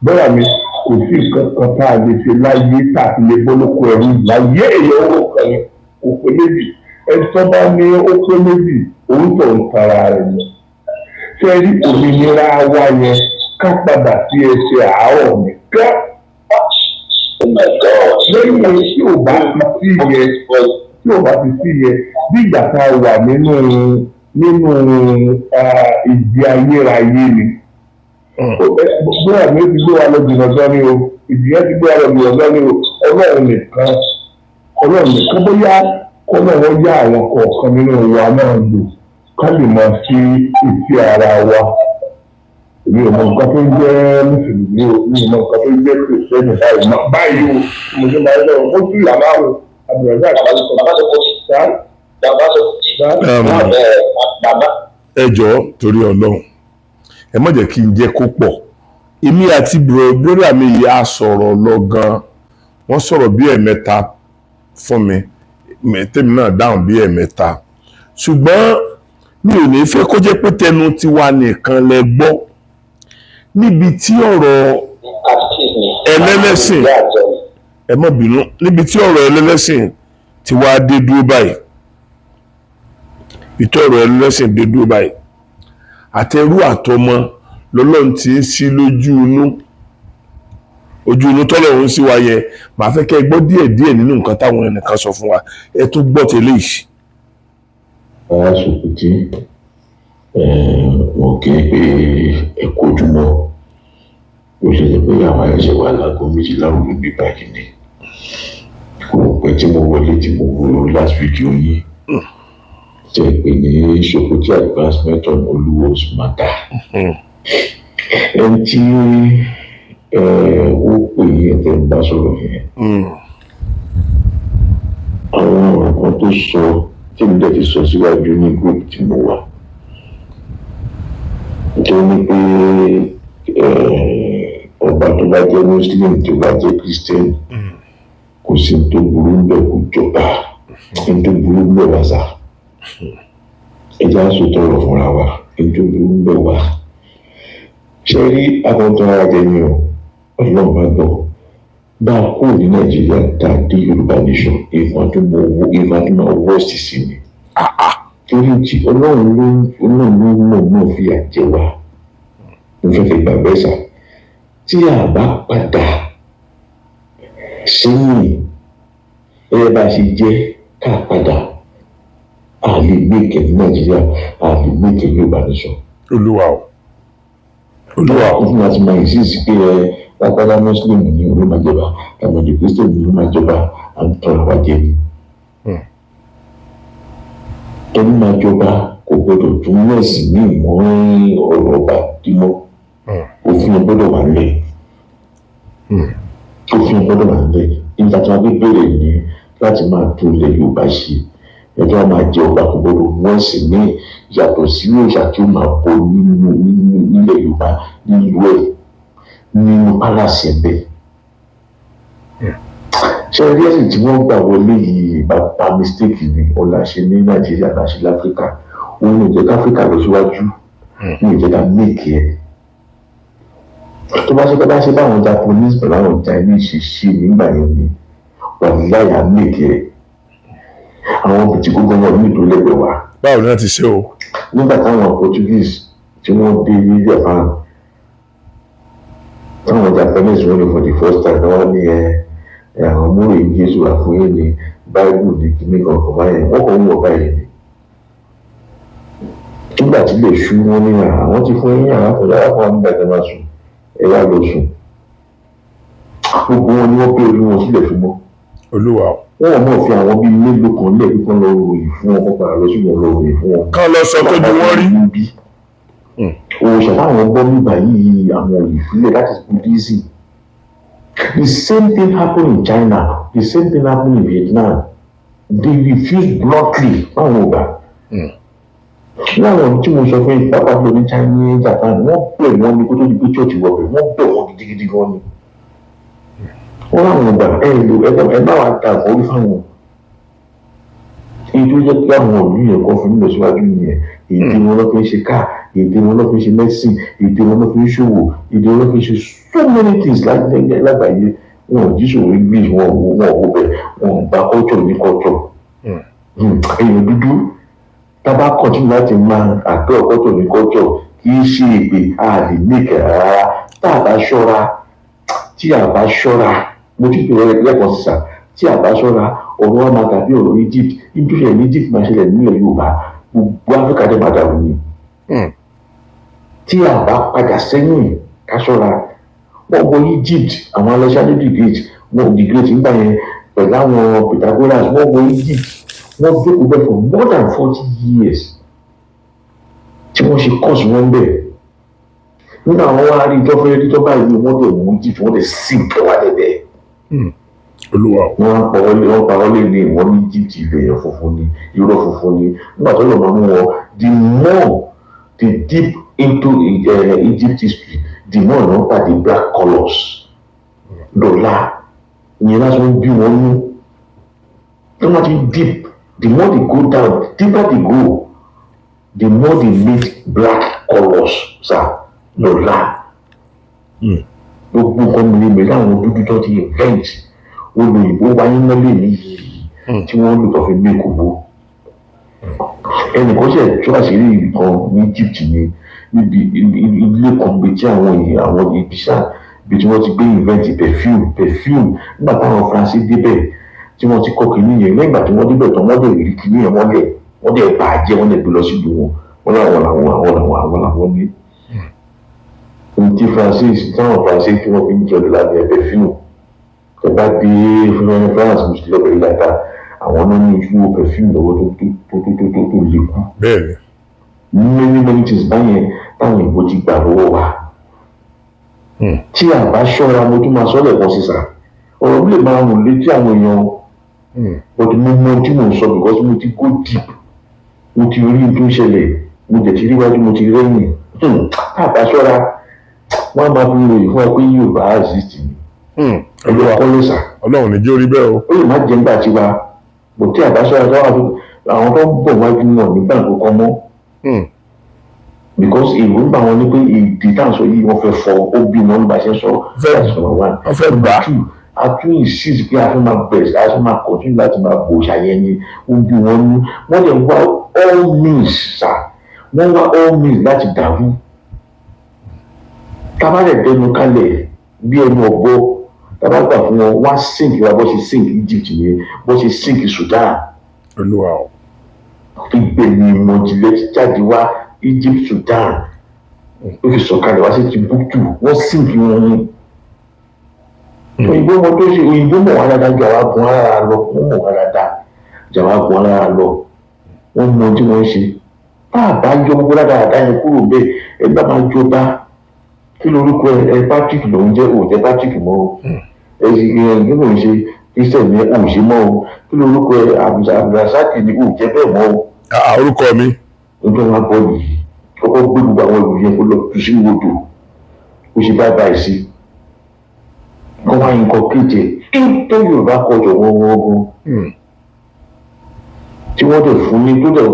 Bẹ́ẹ̀ mi kò sí nǹkan kan tá a lè ṣe láyé tá a ti lè bọ́ lóko ẹ̀rú láyé èèyàn owó kan ní òpè méjì ẹni tó bá ní ó pé méjì òun tó ń tara rẹ̀ ni. Ṣé rí òmìnira wa yẹn ká padà sí ẹsẹ̀ àárọ̀ nìkan? Lẹ́yìn tí ò bá ti sí yẹ bí ìgbà tá a wà nínú ìdí ayérayé ni. Bóyá mi ti gbé wa lọ jìnnà sọ ni o, ìdíyẹ ti gbé wa lọ jìnnà sọ ni o, Ọlọ́run nìkan bóyá kọ́lọ́run yá àwọn kọ̀ọ̀kan nínú wa náà lò ká lè mọ sí ìtì ara wa. Èmi ò mọ nǹkan tó ń jẹ́ mùsùlùmí o, mi ò mọ nǹkan tó ń jẹ́ kìrìsìtẹ́nì báyìí o, mo ṣe máa ń lọ mo tún ìyá máa wò àbùrọ̀dá àti ẹ jọ̀ọ́ torí Ọlọ́run ẹ má jẹ́ kí n jẹ́ kó pọ̀ èmi àti bùrọ̀dá mi yìí á sọ̀rọ̀ lọ gan wọ́n sọ̀rọ̀ bí ẹ̀mẹ́ta fún mi tèmi náà dáhùn bí ẹ̀mẹ́ta ṣùgbọ́n mi ò ní fẹ́ kó jẹ́ pé tẹnu tiwa nìkan lẹ gbọ́ níbi tí ọ̀rọ̀ ẹlẹ́lẹ́sìn ẹ má bínú níbi tí ọ̀rọ̀ ẹlẹ́lẹ́sìn ti wá dé dúró báyìí ìtọ́rọ̀ ẹlẹ́sìn dé dúró báyìí àtẹrú àtọmọ lọ́lọ́run ti ń sí lójú inú tọ́lọ́run sí wa yẹ màá fẹ́ kẹ́ ẹ gbọ́ díẹ̀ nínú nǹkan táwọn ẹnìkan sọ fún wa ẹ tún gbọ́ tẹ́lẹ̀ yìí. Sòkòtì wọn kì í pé ẹ kojúmọ́ ó ṣe lè pé àwọn ẹ̀ṣẹ̀ wà láago méjìlá òru ní báyìí ni kò pẹ́ tí mo wọlé tí mo wo last video yìí ṣe pé ní Sòkòtì advancement on Olúwo's matter ẹni tí ó pè é ẹ̀fẹ̀ ń bá sọ̀rọ̀ yẹn àwọn ọ̀rọ̀ kan tó sọ tí mo dẹ̀ ti sọ síwájú ní group tí mo wà tó ní pé ọba tó bá jẹ́ Muslim tó bá jẹ́ Christian kò sí tó burú ń bẹ̀ kó jọba ní tó burú ń bẹ̀ wá sá ẹja sòtọ̀ ọ̀rọ̀ fúnra wa ní tó burú ń bẹ̀ wá ṣe rí akọ̀tọ̀ ara jẹ ní ọlọ́run bá gbọ́ bá a kó ní Nàìjíríà tá a dé Yorùbá nation ìfọ̀n tó máa wọ́ọ̀sì sí ni torí tí ọlọ́run ló mọ̀ fi àjẹ wa mo fẹ́ fi gbàgbé sá tí a bá padà sẹ́yìn ẹ bá ṣe jẹ́ ká padà a lè mẹ́kẹ̀ ní Nàìjíríà a lè mẹ́kẹ̀ Yorùbá nation. Olúwa o. Olúwa o. Fún láti máa insist pé lágbádá Muslim ni ló máa jọba, tàbí Christian ni ló máa jọba, àti tọrọ wa jẹ ni. Tọ́lú máa jọba kò gbọdọ̀ tún mẹ́sì ní ìmọ̀ ọ̀rọ̀ ọba dímọ́. Òfin gbọ́dọ̀ wà nílẹ̀. Òfin gbọ́dọ̀ wà nílẹ̀. Nígbà tí wọ́n bẹ̀rẹ̀ ní láti máa tún ilẹ̀ Yorùbá ṣe. Ẹjọ́ a máa jẹ ọba kò gbọdọ̀ mẹ́sì ní yàtọ̀ sí òòṣà tí ó máa bọ nílẹ̀ Yorùbá nílùú ẹ̀ nínú pálásì ẹ̀bẹ̀. Ṣé ẹ rí ẹ̀sìn tí wọ́n gbà wọlé yìí bá mistake ni ọ̀la ṣe ní Nàìjíríà bá ṣe láfíríkà? Òun ò jẹ́ káfíríkà lọ síwájú, òun ò jẹ́ ká méèkì ẹ̀. Tó bá ṣe báwọn Japanese pẹ̀lú àwọn Chinese ṣe nígbà yẹn ni wàláyà méèkì ẹ̀. Àwọn bìtì gbogbo wọn ní ìdólẹ́gbẹ̀ẹ́ wa. Báwo ni wọ́n ti ṣe o? Nígbà táwọn Portuguese tí wọ́n dé ní Japan, táwọn Japanese wọ́n ní for the first time wọ́n ní àwọn múrò Jésù àfúnyé ní Bible ní kíní kankan báyẹn, wọ́n kàn ń wọ̀ báyẹn ni. Nígbà tí lè ṣú wọn ní àwọn ti fún yín àwọn àkọjá lápá nígbà tí wọ́n sùn, ẹ wá lọ sùn. Gbogbo wọn ni wọ́n pé orí wọn sílẹ̀ fún mọ́. Olúwa o. Wọ́n mọ̀ fi àwọn bíi mélòó kan lẹ̀ kíkan lọ ròyìn fún wọn, kó padà lọ sí wọn lọ ròyìn fún wọn. Kán lọ sọ tójú wọn rí. Òòṣà táwọn gbọ́ nígbà yìí àwọn òyìnbílẹ̀ that is Buddhism. The same thing happened in China. The same thing happened in Vietnam. They refused bluntly. Báwọn ò gbà. Láwọn tí mo sọ fún yín pápá lọ ní China, Japan, wọ́n bẹ̀ wọ́n ní kó tó di pé church wọ̀ bẹ̀, wọ́n bẹ̀ wọ́n gidigidi gan ni. Wọ́n láwọn ò gbà ẹ bá wa ta àkọ́rí fáwọn. Èyí tó jẹ́ kí àwọn òbí yẹn kọ́ fún mi lọ síwájú nìyẹn. Èdè wọn ló fi ń ṣe káà, èdè wọn ló fi ń ṣe medicine, èdè wọn ló fi ń ṣòwò, èdè wọn ló fi ń ṣe so many things lágbàáyé. Wọn ò jí ṣòwò English, wọn ò bẹ̀, wọn ò gba culture ní culture. Èèyàn dúdú tábà continue láti máa àgbẹ̀ culture ní culture kì í ṣe èpè a lè make rárá. Tá a bá ṣọ́ra, tí a bá ṣọ́ra, mo ti pè é lẹ́kọ̀ọ́ sísà, tí a bá ṣọ́ra ọ̀rọ̀ wa máa dàbí ọ̀rọ̀ Egypt. Nítorí ní Egypt máa ṣẹlẹ̀ nílẹ̀ Yorùbá, gbogbo Áfíríkà dẹ̀ máa dàrú ni. Tí a bá padà sẹ́yìn ká ṣọ́ra, wọ́n wọ Egypt, àwọn Alexander the Great nígbà yẹn pẹ̀lú àwọn Pythagoras, wọ́n wọ Egypt, wọ́n jókòó bẹ́ẹ̀ for more than 40 years tí wọ́n ṣe course wọn bẹ́ẹ̀. Nígbà wọn wá rí ìjọba yìí wọ́n dẹ̀ mú Egypt, wọ́n dẹ̀ sink wá lẹ́bẹ̀ẹ́. Olúwa o. Wọ́n pa wọ́n lé ní wọ́n ní Egypt ilẹ̀ yẹn funfun ni, irọ́ funfun ni. Nígbà tó lọ máa mú wọn, the more they deep into Egypt history, the more wọ́n pàdé black colours. Dọ̀là ìyẹn lásán bí wọ́n mú. Wọ́n ti deep, the more they go down, deeper they go, the more they meet black colours, sir. Dọ̀là. Gbogbo nǹkan mìíràn láwọn dúdú tó ti invent. Olùyìnbó wáyé mọ́lẹ̀ níyì tí wọ́n lò tó fi mé kòbó. Ẹnìkan ṣe tó àṣírí kan ní Egypt ni níbi ilé kan gbé tí àwọn ibiṣà bí tí wọ́n ti gbé invent perfume nígbà táwọn Faransé débẹ̀ tí wọ́n ti kọ́ kìíní yẹn lẹ́yìn ìgbà tí wọ́n débẹ̀ tán wọ́n dẹ̀ rí kìíní yẹn wọ́n dẹ̀ bà á jẹ́ wọ́n dẹ̀ gbé lọ sílùú wọn làwọn ní. Ohun tí táwọn Faransé tí wọ́n fi ń jẹ́ lábẹ́ perfume. Ẹ̀bá dé France mo ti lọ bẹ̀rẹ̀ dáadáa, àwọn náà ní ojúlówó perfume lọ́wọ́ tó lékún. Bẹ́ẹ̀ni. Many things báyẹn táwọn ìbò ti gbà lọ́wọ́ wa. Tí a bá ṣọ́ra mo tún máa sọ lẹ́ẹ̀kan sísà, ọ̀rọ̀ mi lè máa rùn létí àwọn èèyàn. But mo mọ tí mo ń sọ because mo ti go deep, mo ti rí tó ń ṣẹlẹ̀, mo dẹ̀ ti rí wájú, mo ti rẹ́yìn. Tá a bá ṣọ́ra, wọ́n á máa fi ròyìn fún wa pé Yorùbá exist ni. Olúwa Ọlọ́run ní jẹ́ orí bẹ́ẹ̀ o. Ó lè má jẹ́ nígbà tí wa bò tí àbáṣọ́ra tó wà àwọn tó ń bọ̀ wájú náà nígbà kankan mọ́. Because èròǹgbà wọn ni pé èdè tá à ń sọ yìí wọ́n fẹ́ fọ ó bí wọn nígbà ṣe ń sọ wọ́n fẹ́ gbà. A tún insist pé a fẹ́ máa bẹ̀rẹ̀ a fẹ́ máa continue láti máa bò ṣàyẹ̀ni ó bí wọn ní wọ́n lè wá all means sà wọ́n wá all means láti dàrú. Tábàlẹ̀ dẹnu kalẹ̀ bí ẹnu ọ̀gbọ́. Tábà gbà fún wọn wá sink wa bó ṣe sink Egypt yẹn bó ṣe sink Sudan. Olúwa o. Ibẹ̀ ni ìmọ̀jìnlẹ̀ ti jáde wá Egypt Sudan ó fi sọ̀kalẹ̀ wá sí Timbuktu wọ́n sìnkì wọn ni òyìnbó mọ̀ tó ṣe òyìnbó mọ̀ wá dáadáa ju àwa gun ara lọ wọ́n mọ̀ wá dáadáa ju àwa gun ara lọ wọ́n mọ tí wọ́n ṣe tá a bá yọ gbogbo dáadáa yẹn kúrò bẹ́ẹ̀ ẹgbẹ́ máa jọba kí lorúkọ ẹ Patrick ló ń jẹ́ òòjẹ́ Patrick mọ́ o ẹ sì kí ló ń ṣe Christian ní òòṣe mọ́ o kí lorúkọ ẹ Abdulrasaq ní òòjẹ́ bẹ́ẹ̀ mọ́ o. orúkọ mi. ọjọ́ wa bọ̀ yìí kọ́kọ́ gbé gbogbo àwọn ìròyìn yẹn kó lọ tu sí odò ó ṣe bá báyìí sí kọ́ wá nǹkan kéde tó Yorùbá kọjọ wọn gan tí wọ́n dẹ̀ fún ní ó dẹ̀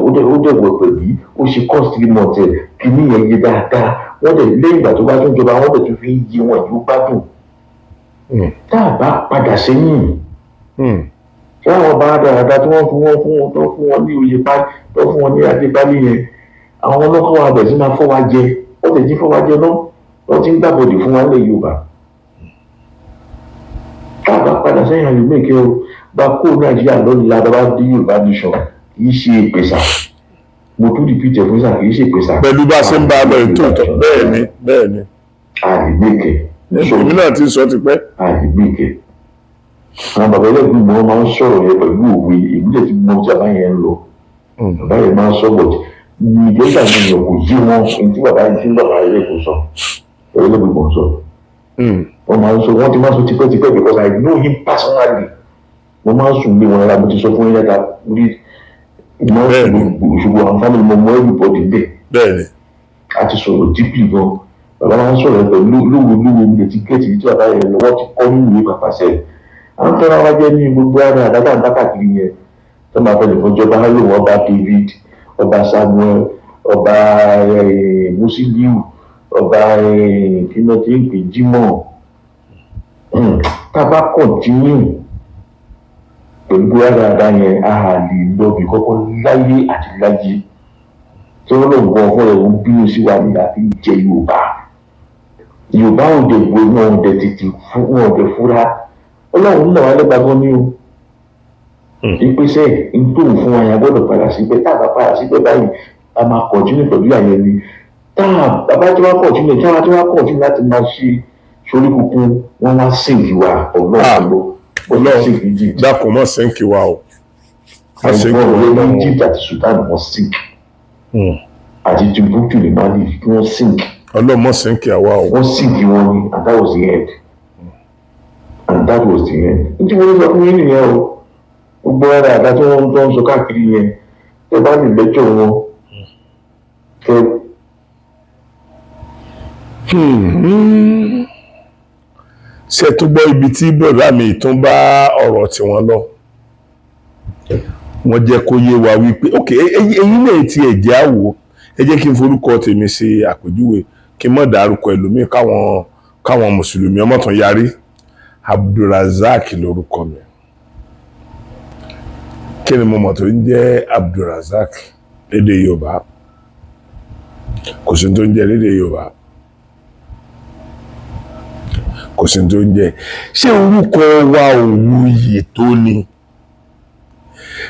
wọ̀ pẹ̀lú ó ṣe kọ́sìtì mọ̀tẹ̀ kí ní yẹn yé dáadáa wọ́n dẹ̀ lẹ́yìn ìgbà tó bá tún jọba wọ́n dẹ̀ tún fi ń yí wọn ìlú gbádùn tá a bá padà sẹ́yìn tí àwọn bá dáadáa tí wọ́n fún wọn ní oyè pa tó fún wọn ní adébálẹ̀ yẹn àwọn ọlọ́kọ̀ wa bẹ̀rẹ̀ sí máa fọ́ wa jẹ wọ́n tẹ̀ jí fọ́ wa jẹ náà wọ́n ti ń gbàbọ̀dì fún wa lẹ̀ Yorùbá tá a bá padà sẹ́yìn àyè mẹ́kẹ́ o bá kó Nàìjíríà lọ́dún ládàbá dé Yorùbá nation kì í ṣe ìpèsà mo tún rìpítẹ̀ fún sà kì í ṣe ìpèsà. pẹ̀lú bá a ṣe ń bá a lọ ètò ìtọ́ bẹ́ẹ̀ ni. àlègbèkè. èmi náà ti sọ ti pẹ́. àlègbèkè. àwọn bàbá ẹlẹ́gbẹ̀ẹ́ mi wọ́n máa ń sọ̀rọ̀ yẹn pẹ̀lú òwe èmi lè ti mọ tí bàbá yẹn ń lọ. bàbá yẹn máa ń sọ bọ̀dì ìgbésà mi yàn kò yí wọn èyí tí bàbá yẹn ti ń bàbá ẹlẹ́gbẹ̀ẹ́ sọ ẹlẹ́gbẹ̀ẹ́ mọ̀ sọ. wọ́n máa ń sọ wọ́n ti máa ń sọ tipẹ́tipẹ́ because I know him personally. mo máa ń sùn lé wọn lára mo ti sọ fún yín dáadáa ìmọ̀ ìṣòro àwọn fámìlì mo mọ everybody bẹ́ẹ̀. bẹ́ẹ̀ni. a ti sọ̀rọ̀ dípì gan bàbá máa ń sọ̀rọ̀ pẹ̀lú lówó mi lè ti gẹ̀ẹ́tì tí bàbá yẹn lọ́wọ́ ti kọ́ nínú ìwé pàpà sẹ́yìn. à ń tọ́ra wá jẹ́ ní gbogbo ara àdáta ń dákàkiri yẹn tó máa fẹ́ lè fún ìjọba lò wọ́n ọba David ọba Samuel ọba Musiliu ọba kíná tí ń pè Jimoh tá a bá kọ̀ntínú pẹ̀lú dáadáa yẹn a lè lọ bí kọ́kọ́ láyé àti láyé tí wọ́n lọ gbọ́ ọ̀fọ́ rẹ̀ ń bínú sí wa nígbà tí ń jẹ Yorùbá ò dẹ̀ gbé wọn ò dẹ̀ tètè fún wọn ò dẹ̀ fúra Ọlọ́run náà wà lẹ́gbàgbọ́ ní o ìpèsè ìtòun fún wa yẹn gbọ́dọ̀ padà síbẹ̀ tá a bá padà síbẹ̀ báyìí a máa kọ̀tínú pẹ̀lú àyẹ̀ ni tá a bàbá tí wọ́n kọ̀tínú tí wọ́n kọ̀tínú láti máa ṣe sórí kúkú wọ́n wá sèǹkì wa Ọlọ́run dákun mọ́ sẹ́ǹkì wa o. àwọn ọ̀rẹ́ ní Egypt àti Sudan wọ́n sink àti Timbuktu ní Mali kí wọ́n sink. Ọlọ́run mọ́ sẹ́ǹkì àwa o. wọ́n sink wọn ni and that was the end. n tí wọ́n sọ fún yín nìyẹn o gbogbo ara àdá tí wọ́n tó ń sọ káàkiri yẹn tẹ́ bá lè lẹ́jọ́ wọn kẹ́. ṣe tó gbọ́ ibi tí bọ̀dá mi tún bá ọ̀rọ̀ tiwọn lọ wọ́n jẹ́ kó yé wa wípé ok ẹ̀yin náà ti ẹ̀jẹ̀ àwò ẹ jẹ́ kí n forúkọ tèmi ṣe àpèjúwe kí n mọ̀ dárúkọ ẹlòmíì káwọn mùsùlùmí ọmọ tán yarí Abdulrasaq lórúkọ mi kí ni mo mọ̀ tó ń jẹ́ Abdulrasaq lédè Yorùbá kò sí tó ń jẹ́ lédè Yorùbá kò sí tó ń jẹ́ ṣé orúkọ wa òun yìí tó ni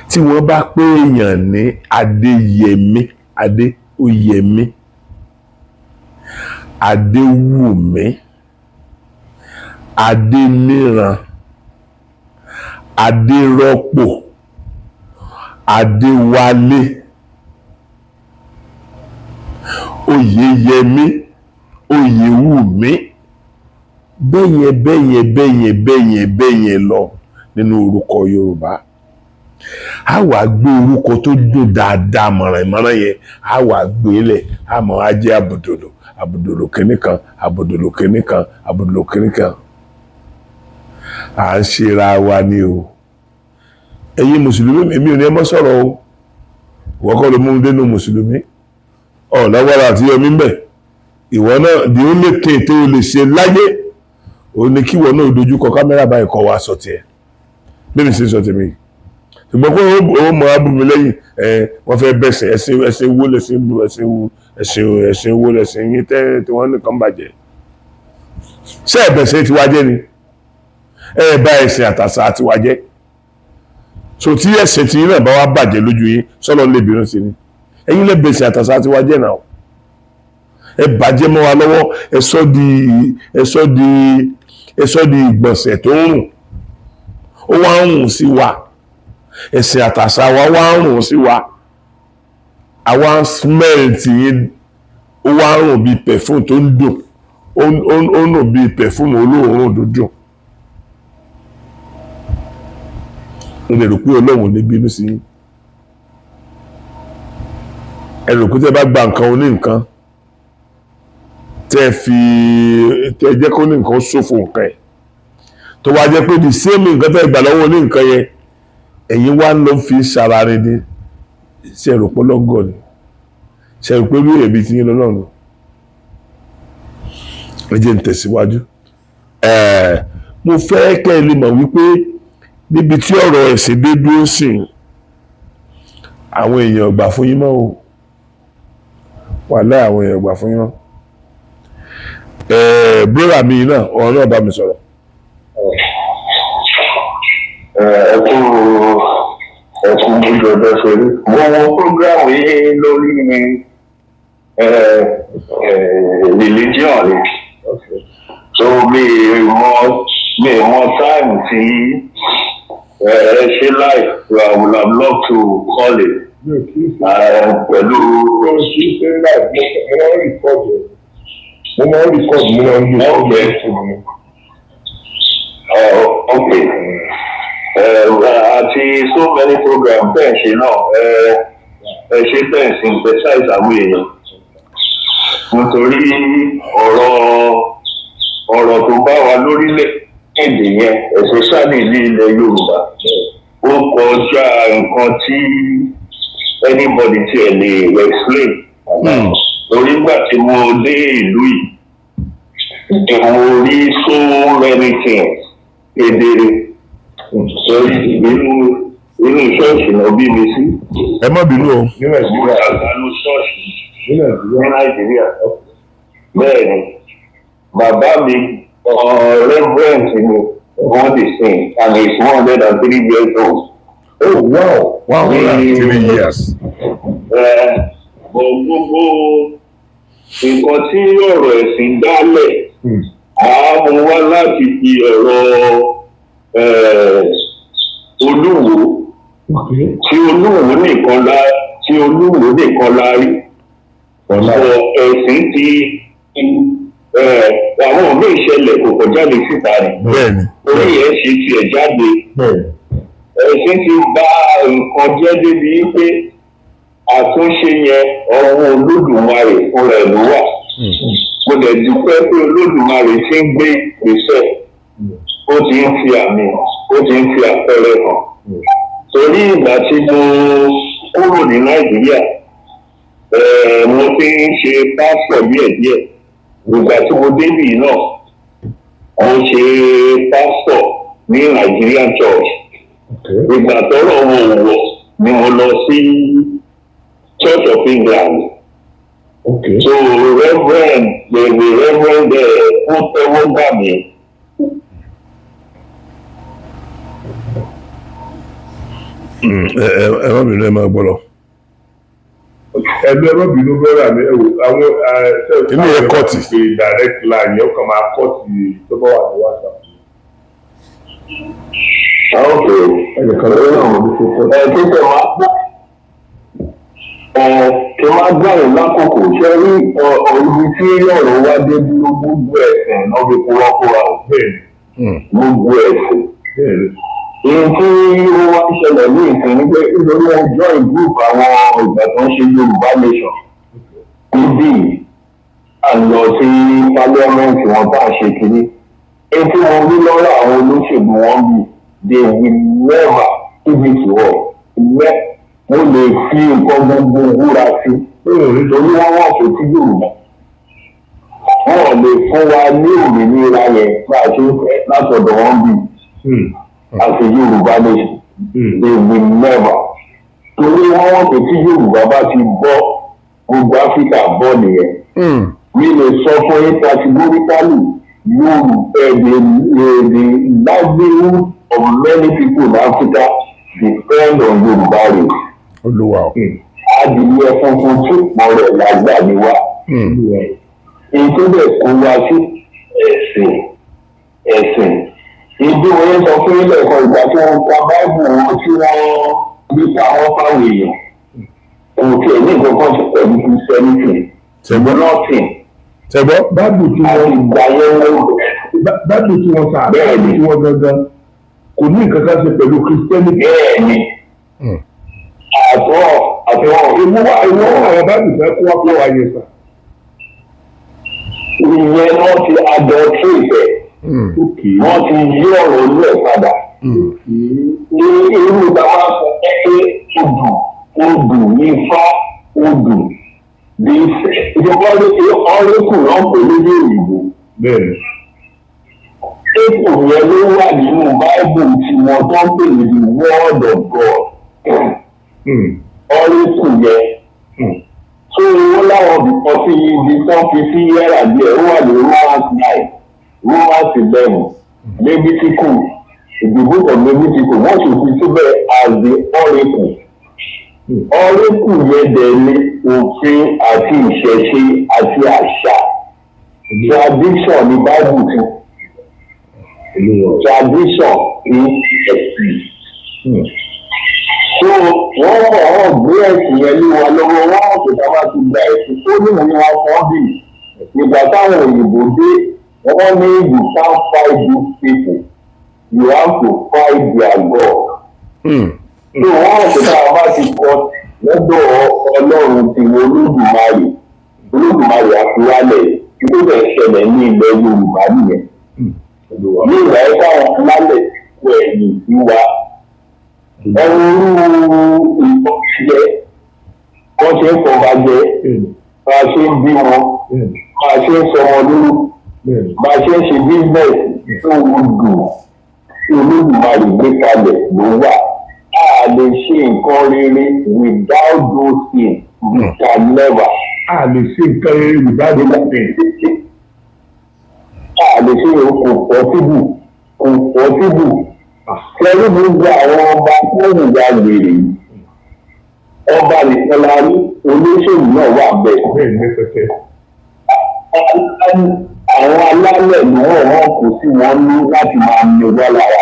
tí wọ́n bá pé èèyàn ní Adéyẹmí Adéoyèmí Adéwùmí Adéníran Adérọ́pò Adéwálé Oyèyẹmí Oyèwùmí bẹ́yẹn lọ nínú orúkọ Yorùbá a wà gbé orúkọ tó dùn dáadáa mọ̀ràn yẹn a wà gbé lẹ̀ a mọ̀ á jẹ́ Abudulu kìnìkan Abudulu kìnìkan Abudulu kìnìkan à ń ṣera wa ni o ẹ̀yin mùsùlùmí èmi ò ní ẹ mọ́ sọ̀rọ̀ o wọ́n kọ́ ló mú un dénú mùsùlùmí lágbára àti yọmí mbẹ̀ ìwọ náà di ó lè ké tó lè ṣe láyé òun ni kí ìwọ náà dojúkọ kámẹ́rà báyìí kọ́ wa sọ tiẹ̀ bí mi ṣe sọ tèmi ṣùgbọ́n kó o mọ abúmi lẹ́yìn wọ́n fẹ́ bẹ̀sẹ̀ ẹ̀sìn wó ẹ̀sìn wó lẹ̀sìn yín tí wọ́n nìkan bàjẹ́ ṣé ẹ̀bẹ̀sẹ̀ ti wájẹ́ ni bá ẹ̀sìn àtàṣà àti wájẹ́ so tí ẹ̀sìn tí yín náà bá wá bàjẹ́ lójú yín sọ́lọ́ lè bínú sí ni ẹ̀yin lè bẹ̀sẹ̀ àtàṣà àti wájẹ́ náà ẹ bàjẹ́ mọ́ wa lọ́wọ́, ẹ sọ di ìgbọ̀nsẹ̀ tó ń rùn, ó wá ń rùn sí wa, ẹ̀sìn àtàṣà wa wá ń rùn sí wa, àwa smell tí ó wá ń rùn bíi perfume tó ń dùn, ó ń rùn bíi perfume olóòórùn dúdùn. ó lè rò pé Ọlọ́run ní bínú sí yín, ẹ rò pé tẹ́ bá gba nǹkan oní nǹkan tẹ́ jẹ́ kó ní nǹkan ṣòfò nǹkan ẹ̀ tó wá jẹ́ pé the same nǹkan tẹ́ gbà lọ́wọ́ ní nǹkan yẹn ẹ̀yin wá ń lọ fi ṣara rẹ ní ṣe rò pé lọ́gọ̀ ni, ṣe rò pé lóye ibi tí yín lọ́lọ́run. ẹ jẹ́ ń tẹ̀síwájú. mo fẹ́ kẹ́ ẹ lè mọ̀ wípé níbi tí ọ̀rọ̀ ẹ̀sìn dé dúró sìn àwọn èèyàn gbà fún yín mọ́ o, wàláhì àwọn èèyàn gbà fún yín mọ́. bróra mi náà ọ̀rọ̀ náà bá mi sọ̀rọ̀. ẹkún gbogbo ọjọ́ sórí mo wo program yìí lórí religion ni so mi mọ time tí ṣe life I would have loved to call it pẹ̀lú okay. Àti so many programs bẹ́ẹ̀ ṣe náà ẹ ṣe bẹ́ẹ̀ synthesize àwọn èèyàn nítorí ọ̀rọ̀ tó bá wa lórílẹ̀-èdè yẹn especially ní ilẹ̀ Yorùbá ó kọjá nǹkan tí anybody tí ẹ lè explain torí gbà tí mo dé ìlú yìí mo rí so many things kedere. Inú ṣọ́ọ̀ṣì náà bí mi sí. Ẹ má bínú o. Ní Nàìjíríà. Àgbàlú ṣọ́ọ̀ṣì ní Nàìjíríà. Bẹ́ẹ̀ ni, bàbá mi Reverend ni wọ́n ti sìn and he is 103 years old. Oh wow! 103 years. Gbogbo nǹkan tí ọ̀rọ̀ ẹ̀sìn dálẹ̀, àá mú wá láti fi ọ̀rọ̀ Olúwo tí Olúwo nìkan la rí ọ̀rọ̀ ẹ̀sìn ti àwọn míì ìṣẹ̀lẹ̀ kò kọjáde síta ni orí ẹ̀ ṣe tiẹ̀ jáde ẹ̀sìn ti bá nǹkan jẹ́ débi pé àtúnṣe yẹn ọwọ́ Olódùmarè fúnra ẹ̀ ló wà mo dẹ̀ dúpẹ́ pé Olódùmarè ti ń gbé ìgbésẹ̀ ó ti ń fi àmì ó ti ń fi àpẹẹrẹ hàn torí ìgbà tí mo kúrò ní Nàìjíríà mo ti ń ṣe pásítọ̀ díẹ̀díẹ̀ ìgbà tí mo débì náà mo ṣe pásítọ̀ ní Nigerian Church ìgbà tọ́rọ̀ wọn ò wọ̀ ni mo lọ sí Church of England so Reverend ó tẹ́wọ́ gbà mí. ẹ má bínú ẹ máa gbọ́ lọ. ẹgbẹ́ má bínú bẹ́rẹ̀ àmì ẹ̀wò àwọn inú yẹn kọ́ọ̀tì. pé direct line yẹn ó kàn máa kọ́ọ̀tì tó bá wà ní WhatsApp. ok ẹnìkan lórí àwọn olùkọ́ kí máa gbàyàn lákòókò ṣe rí ibi tí ọ̀rọ̀ wá dé dúró gbogbo ẹ̀sìn náà fi kúrọ́kúra ò gbogbo ẹ̀sìn. Èyí tí ó wá ń ṣẹlẹ̀ ní ìsìn ní pé nítorí wọn join group àwọn ìgbà tó ń ṣe Yorùbá nation níbí à ń lọ sí parliament wọn bá ṣe kiri. Èyí tí wọn rí lọ́rọ̀ àwọn olóṣèlú wọn bí they will never give it to us. Mo lè fi nǹkan gbogbo wúra sí nítorí wọ́n wà fún tí Yorùbá. Wọ́n lè fún wa ní òmìnira yẹn bá a ṣe ń fẹ́ látọ̀dọ̀ wọn bí. Àti Yorùbá nation they will never torí wọ́n wọ́n pé tí Yorùbá bá ti bọ́ gbogbo Áfíríkà bọ́ nìyẹn mi lè sọ fún yín categorically Yorùbá the livelihood of many people in Africa depend on Yorùbá race. Olúwa o. Adìyẹ funfun tí pọ̀ rẹ̀ lágbà ni wá èyí tó bẹ̀ kó wa sí ẹ̀sìn ìdí wọn sọ fún ilé ẹ̀kọ́ ìgbà tí wọ́n ka báìbù wọn tí wọ́n nípa wọn fáwọn èèyàn òkè ní nǹkan kan ti pẹ̀lú christianity ṣùgbọ́n nothing. ṣẹ̀gbọ́n báìbù tí wọ́n gbà yẹn báìbù tí wọ́n sà báìbù tí wọ́n gangan kò ní nǹkan kan ṣe pẹ̀lú christianity. bẹ́ẹ̀ ni àtọ́ ìwọ àwọn báìbù fẹ́ kó wá fún wa yẹn sà. ìyẹn wọ́n ti adulterate wọ́n ti yí ọ̀rọ̀ inú ẹ̀ padà. ní irú ìdáwọ́ sọ pé odù ní ifá odù bí ìjọba ọ̀rẹ́kù náà pè lórí òyìnbó. bẹ́ẹ̀ni. ètò yẹn ló wà nínú báìbù tí wọ́n tó ń pè ní the word of God. ọ̀rẹ́kù yẹn. tó owó láwọn bìkan sí ibi tán fi sí yẹ́rà díẹ̀ ó wà ní Romans 9 Romans 11 Leviticus the book of Leviticus wọ́n sì fi síbẹ̀ as the oracle. Oracle yẹn dẹ̀ ní òfin àti ìṣẹ̀ṣe àti àṣà tradition ní Bible fún tradition ní ẹ̀sìn. So wọ́n mọ̀ gbé ẹ̀sìn yẹn lé wa lọ́wọ́ wọ́n kò sábà ti gba ẹ̀sìn tó ní ìwọ̀n wọn fọ́n bì nígbà táwọn òyìnbó dé wọ́n ní you can't fight these people you have to fight their God. So wọ́n kò sábà ti kọ́ lọ́dọ̀ Ọlọ́run ti wo Olódùmarè àfiwálẹ̀ tí ó bẹ̀ ṣẹlẹ̀ ní ilẹ̀ Yorùbá nìyẹn. Ní ìgbà yẹn káwọn lálẹ́ kó ẹ̀yìn sí wa. Ẹrú ìfọ̀ṣẹ́ wọ́n ṣe ń fọba jẹ bá a ṣe ń bí wọn bá a ṣe ń sọ wọn lóru bá a ṣe ń ṣe bísínẹ́sì tó wù dùn tí Olódùmarè gbé kalẹ̀ ló wà. A lè ṣe nǹkan rere without those things we can never. A lè ṣe nǹkan rere without those things. A lè ṣe kò pọ́sibù. Pẹ̀lú gbogbo àwọn ọba tó ń gba gbèrè ọba nìkan la rí olóṣèlú náà wà bẹ́ẹ̀. Àwọn alálẹ̀ náà wọ́n kò sí wọn ní láti máa ní ọgbà lára.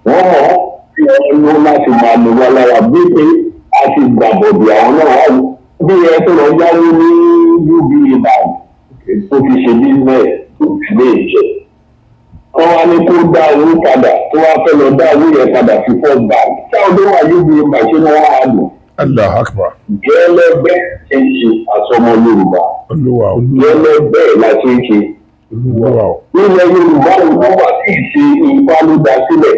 Wọ́n mọ̀ sí wọn ní láti máa ní ọgbà lára bí pé a ti gbàbọ̀dì àwọn náà wà bí ẹ tó lọ yáwó ní UBA bank ó ti ṣe business lè jẹ. Wọ́n wá ní kó dá owó padà tó wá fẹ́ lọ dá owó yẹn padà sí first bank. Táwọn tó wà UBA bank ṣé wọ́n wá lò. Allah akbar. Gẹ́lẹ́gbẹ́ ṣe ń ṣe àsọmọ Yorùbá. Gẹ́lẹ́gbẹ́ la ṣe ń ṣe. Nílẹ̀ Yorùbá ló wà sí ìṣe ìfá ló dá sílẹ̀.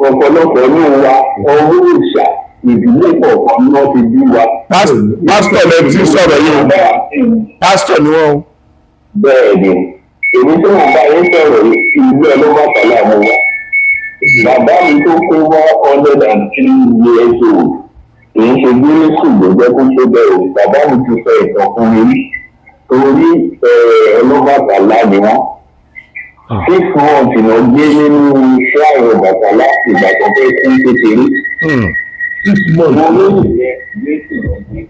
Ọ̀pọ̀lọpọ̀ ní wa ọwọ́ òòṣà ìdílé kọ̀ọ̀kan ni wọ́n ti bí wa. Pásítọ̀ lẹ ti sọ̀rọ̀ yìí o. Pásítọ̀ ni wọ́n o. Bẹ́ẹ̀ ni èmi tó ń bá yín sọ̀rọ̀ ìlú ẹ̀ ló bá tẹ̀lé àwọn wa. Bàbá mi tó kó wá 103 years old kì í ṣe gírísù ló jẹ́ kó ṣe bẹ̀rẹ̀ bàbá mi ti sọ ìtàn fún mi rí torí ọlọ́bàtálá ni wọ́n. 6 months lọ gbé nínú iṣẹ́ àwọn Ọbàtálá ìgbà tó fẹ́ kú kékeré. 6 months. Mo lóyún yẹn Jésù lọ gbé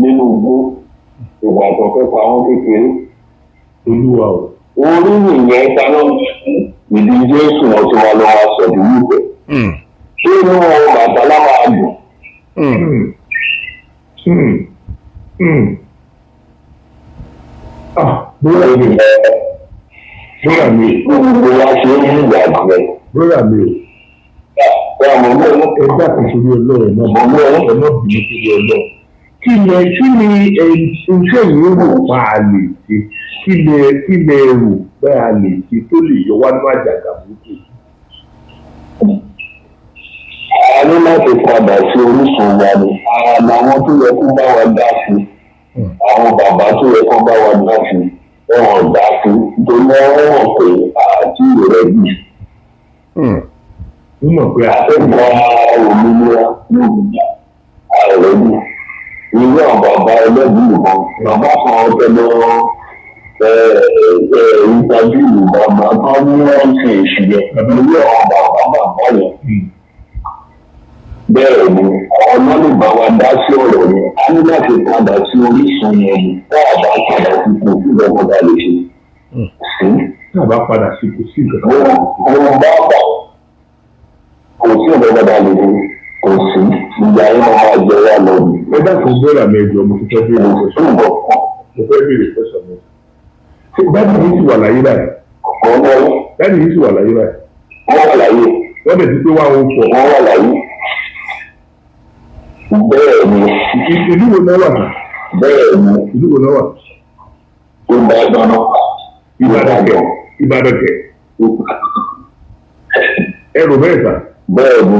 nínú igbó ìgbà tó fẹ́ pa wọ́n kékeré. Olúwa o. Orí nìyẹn kaná ìdí Jésù wọn tí wọn lọ wá sọdí wípé ṣé inú Ọbàtálá máa dùn. Bóyá mi gbogbo wa ṣe ń yíyà jẹ. bóyá mi o. Ẹ dákun sórí Ọlọ́run náà ẹ má bínú sórí Ọlọ́run. Kí ni iṣẹ́ yìí rò pa á lè ṣe? Kí lẹ rò pé a lè ṣe tó lè yọ wá ní àjàgà burúkú? A ní láti padà sí orísun wa ni àwọn tó yẹ kó bá wa dá sí àwọn bàbá tó yẹ kó bá wa dá sí wọn ò dá sí nítorí wọn mọ̀ pé àti rẹ̀ bì. Mo mọ̀ pé àtẹ̀gbọ́n òmìnira Yorùbá ààrẹ bì. Irú àwọn bàbá ẹlẹ́bùn ìbọn bàbá kan tẹ́lẹ̀ ìtajú bàbá kan ní wọ́n ṣe ìṣúlẹ̀ irú àwọn bàbá yẹn. Bẹ́ẹ̀ ni ọ̀nà lè bá wa dá sí ọ̀rọ̀ yẹn a ní láti padà sí orísun yẹn ni tá a bá padà sí kò sí ìjọba bá lè ṣe. tá a bá padà sí kò sí ìjọba. Mo bá bà kò sí ìjọba bá lè ṣe kò sí ìgbà yẹn máa jẹ wá lọ. ẹ dákun bọ́ọ̀lù mi ẹjọ́ mo ti fẹ́ bí mo fẹ́ béèrè fẹsọ̀ mi. ṣé dáàbì yìí sì wà láyé báyìí? dáàbì yìí sì wà láyé báyìí? wọ́n wà láyé. wọ́n bẹ̀ sí pé wọ́n àwọn pọ̀. wọ́n wà láyé. bẹ́ẹ̀ ni. ìlú wo náà wà náà? bẹ́ẹ̀ ni. ìlú wo náà wà? Ìbàdàn náà. Ìbàdàn kẹ̀. ẹrù bẹ́ẹ̀ sà. bẹ́ẹ̀ ni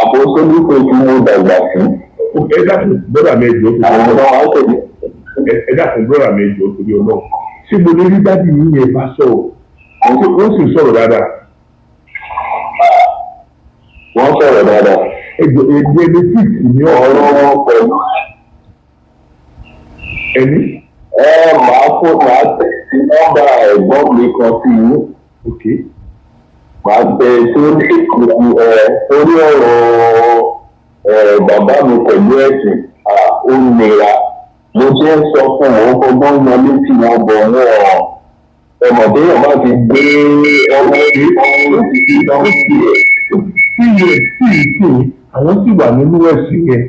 àbọ̀sọ́lù pé kí wọ́n dàgbà sí. ẹ dákun bọ́dà mi ẹjọ́ tó àwọn ọmọ wa tẹ̀lé. ẹ dákun bọ́dà mi ẹjọ́ torí ọlọ́run ṣé mo lè rí dábì yín yẹn bá sọ̀rọ̀ wọ́n sì sọ̀rọ̀ dáadáa. wọ́n sọ̀rọ̀ dáadáa. ẹgbẹ́ ẹni tí ìní ọ̀rọ̀ wọn pẹ̀lú. ẹni. máa tẹ̀sí nọ́mbà ẹ̀gbọ́n mi kan sí inú. Màá tẹ sórí ọ̀rọ̀ bàbá mi pẹ̀lú ẹ̀sìn ó nira. Mo ṣe ń sọ fún wọn fọgbọ́n yan létí wọn bọ̀ wọ́n ọmọdé yẹn bá ti gbé ọmọ ti fi dán sí ẹ̀. tí àwọn sì wà nínú ẹ̀sìn yẹn.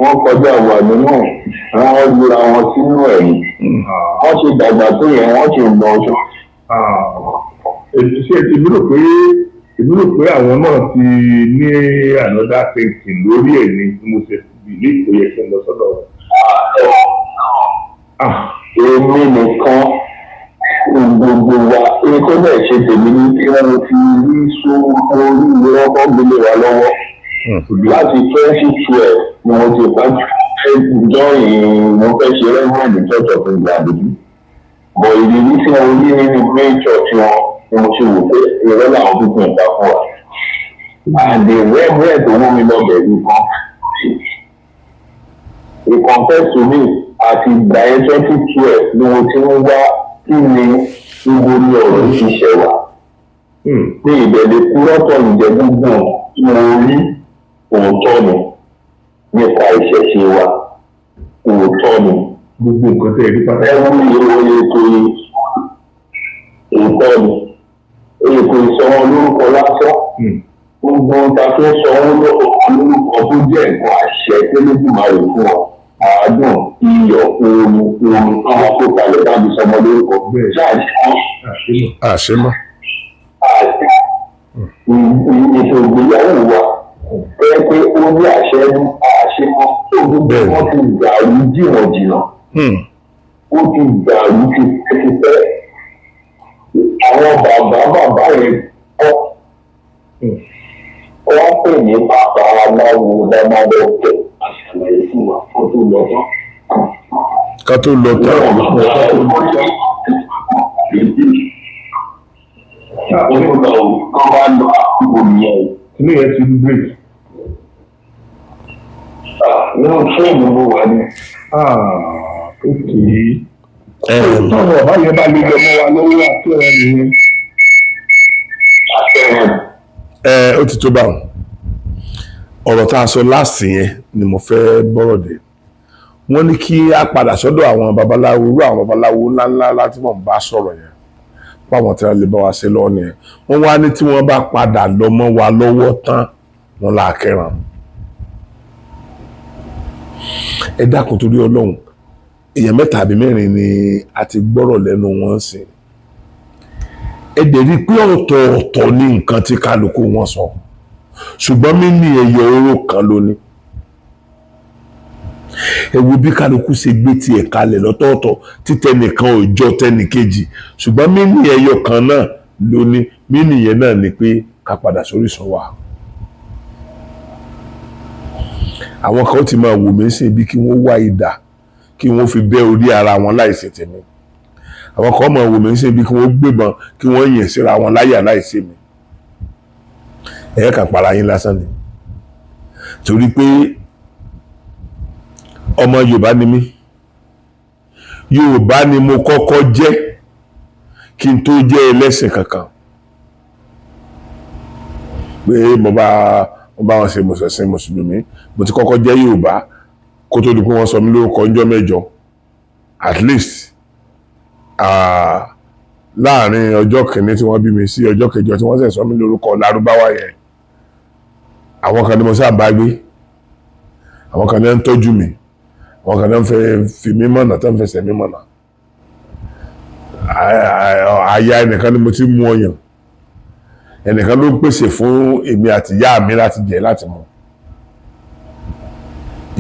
Wọ́n kọjá wà nínú wọ́n lura wọn sínú ẹ̀yìn. Wọ́n ṣe dàgbà tó yẹn wọ́n ṣe ń lọ ọjọ́. ṣé èmi rò pé àwọn náà ti ní another thinking lórí ẹ̀ ní mo ṣe bìlí kò yẹ kí n lọ sọ́dọ̀ wọn. Èmi nìkan gbogbo wa èyí tó bẹ̀ ṣe tèmi ní kí wọ́n fi rí orí ìrọ́pọ̀ gbélé wa lọ́wọ́. Láti 2012 ni mo ti bá jọyìn mo fẹ́ ṣe rẹ́gbọ̀n church of England bí. Bọ̀ ìrírí tí wọ́n rí nínú main church wọn ni mo ṣe wò pé ìrọ́ làwọn pípín ìta fún wa. And the reverend tó mú mi lọ bẹ̀rù kan. He confessed to me àti ìgbà yẹn 2012 ni mo ti ń wá kí ni gbogbo ní ọ̀rọ̀ ìṣiṣẹ́ wa. Ní ìbẹ̀rẹ̀ kúrọ́tọ̀ ìjẹ́ gbogbo tí mo rí òótọ́ ni nípa ìṣẹ̀ṣe wa òótọ́ ni. Gbogbo nǹkan tẹ́ ẹ rí pátá. Ẹ wú ìròyìn ètò òótọ́ ni. Ètò ìsọmọ lórúkọ lásán. Gbogbo ta tó sọ wọn lórúkọ tó jẹ́ nǹkan àṣẹ tẹ́lẹ̀kùn máa rè fún ọ. Àádùn iyọ̀ oorun káwọn kó kalẹ̀ láti sọmọ lórúkọ. àṣemọ́. Ètò ìgbéyàwó wa ẹ pé ó ní àṣẹ àṣemọ́ tó gbogbo wọn ti dàrú jìnnà. Ó ti dàrú ti pẹ́. Àwọn bàbá yẹn kọ́. Wọ́n pè ní bàbá aláwo dáadáa tẹ̀ àṣàlàyé fún wa kó tó lọ tán. ká tó lọ tán. Inú yẹn ti ń break. Nínú tírénì ló wà ní. Tọ́wọ̀ ọ̀bá yẹn bá lè lọ mọ́ wa lọ́wọ́ àti ọ̀rẹ́ nìyẹn. Ó ti tó báwọn ọ̀rọ̀ tá a sọ láàsì yẹn ni mo fẹ́ gbọ́rọ̀ dé. Wọ́n ní kí a padà sọ́dọ̀ àwọn babaláwo irú àwọn babaláwo ńláńlá láti mọ̀ bá sọ̀rọ̀ yẹn báwọn tí wọ́n lè bá wa ṣe lọ́wọ́ nìyẹn. Wọ́n wá ní tí wọ́n bá padà lọ mọ́ wa lọ́wọ́ tán wọn là á kẹ́ràn. Ẹ dákun torí Ọlọ́run èèyàn 3 àbí 4 ni a ti gbọ́rọ̀ lẹ́nu wọn sí. Ẹ dẹ̀ rí pé ọ̀tọ̀ọ̀tọ̀ ní nǹkan tí kálukú wọn sọ ṣùgbọ́n mi ní ẹyọ oró kan lónìí. Ẹ wo bí kálukú ṣe gbé tiẹ̀ kalẹ̀ lọ́tọ̀ọ̀tọ̀ títẹnìkan ò jọ tẹnìkejì ṣùgbọ́n mi ní ẹyọ kan náà lónìí. Mi nìyẹn náà ni pé ká padà sórí sọ wa. Àwọn kan ti máa wò mí sí ibi kí wọ́n wá idà kí wọ́n fi bẹ́ orí ara wọn láìṣe tèmi. Àwọn kan máa wò mí sí ibi kí wọ́n gbébọn kí wọ́n yìn síra wọn láyà láìṣe mi. Ẹ kàn para yín lásán ni torí pé ọmọ Yorùbá ni mí. Yorùbá ni mo kọ́kọ́ jẹ́ kí n tó jẹ́ ẹlẹ́sìn kankan. pé mo bá wọn ṣe ẹ̀sìn mùsùlùmí mo ti kọ́kọ́ jẹ́ Yorùbá kó tó di pé wọ́n sọ mí lórúkọ ńjọ́ mẹ́jọ at least láàrin ọjọ́ kìíní tí wọ́n bí mi sí ọjọ́ kẹjọ tí wọ́n ṣẹ̀ sọ mí lórúkọ Lárúbáwá yẹn àwọn kan ní mo sábà gbé àwọn kan ní ń tọ́jú mi àwọn kan ní ń fẹ́ fi mí mọ̀nà tó ń fẹsẹ̀ mí mọ̀nà àyà ẹnìkan ni mo ti mú ọyàn ẹnìkan ló ń pèsè fún èmi àti ìyá mi láti jẹ láti mu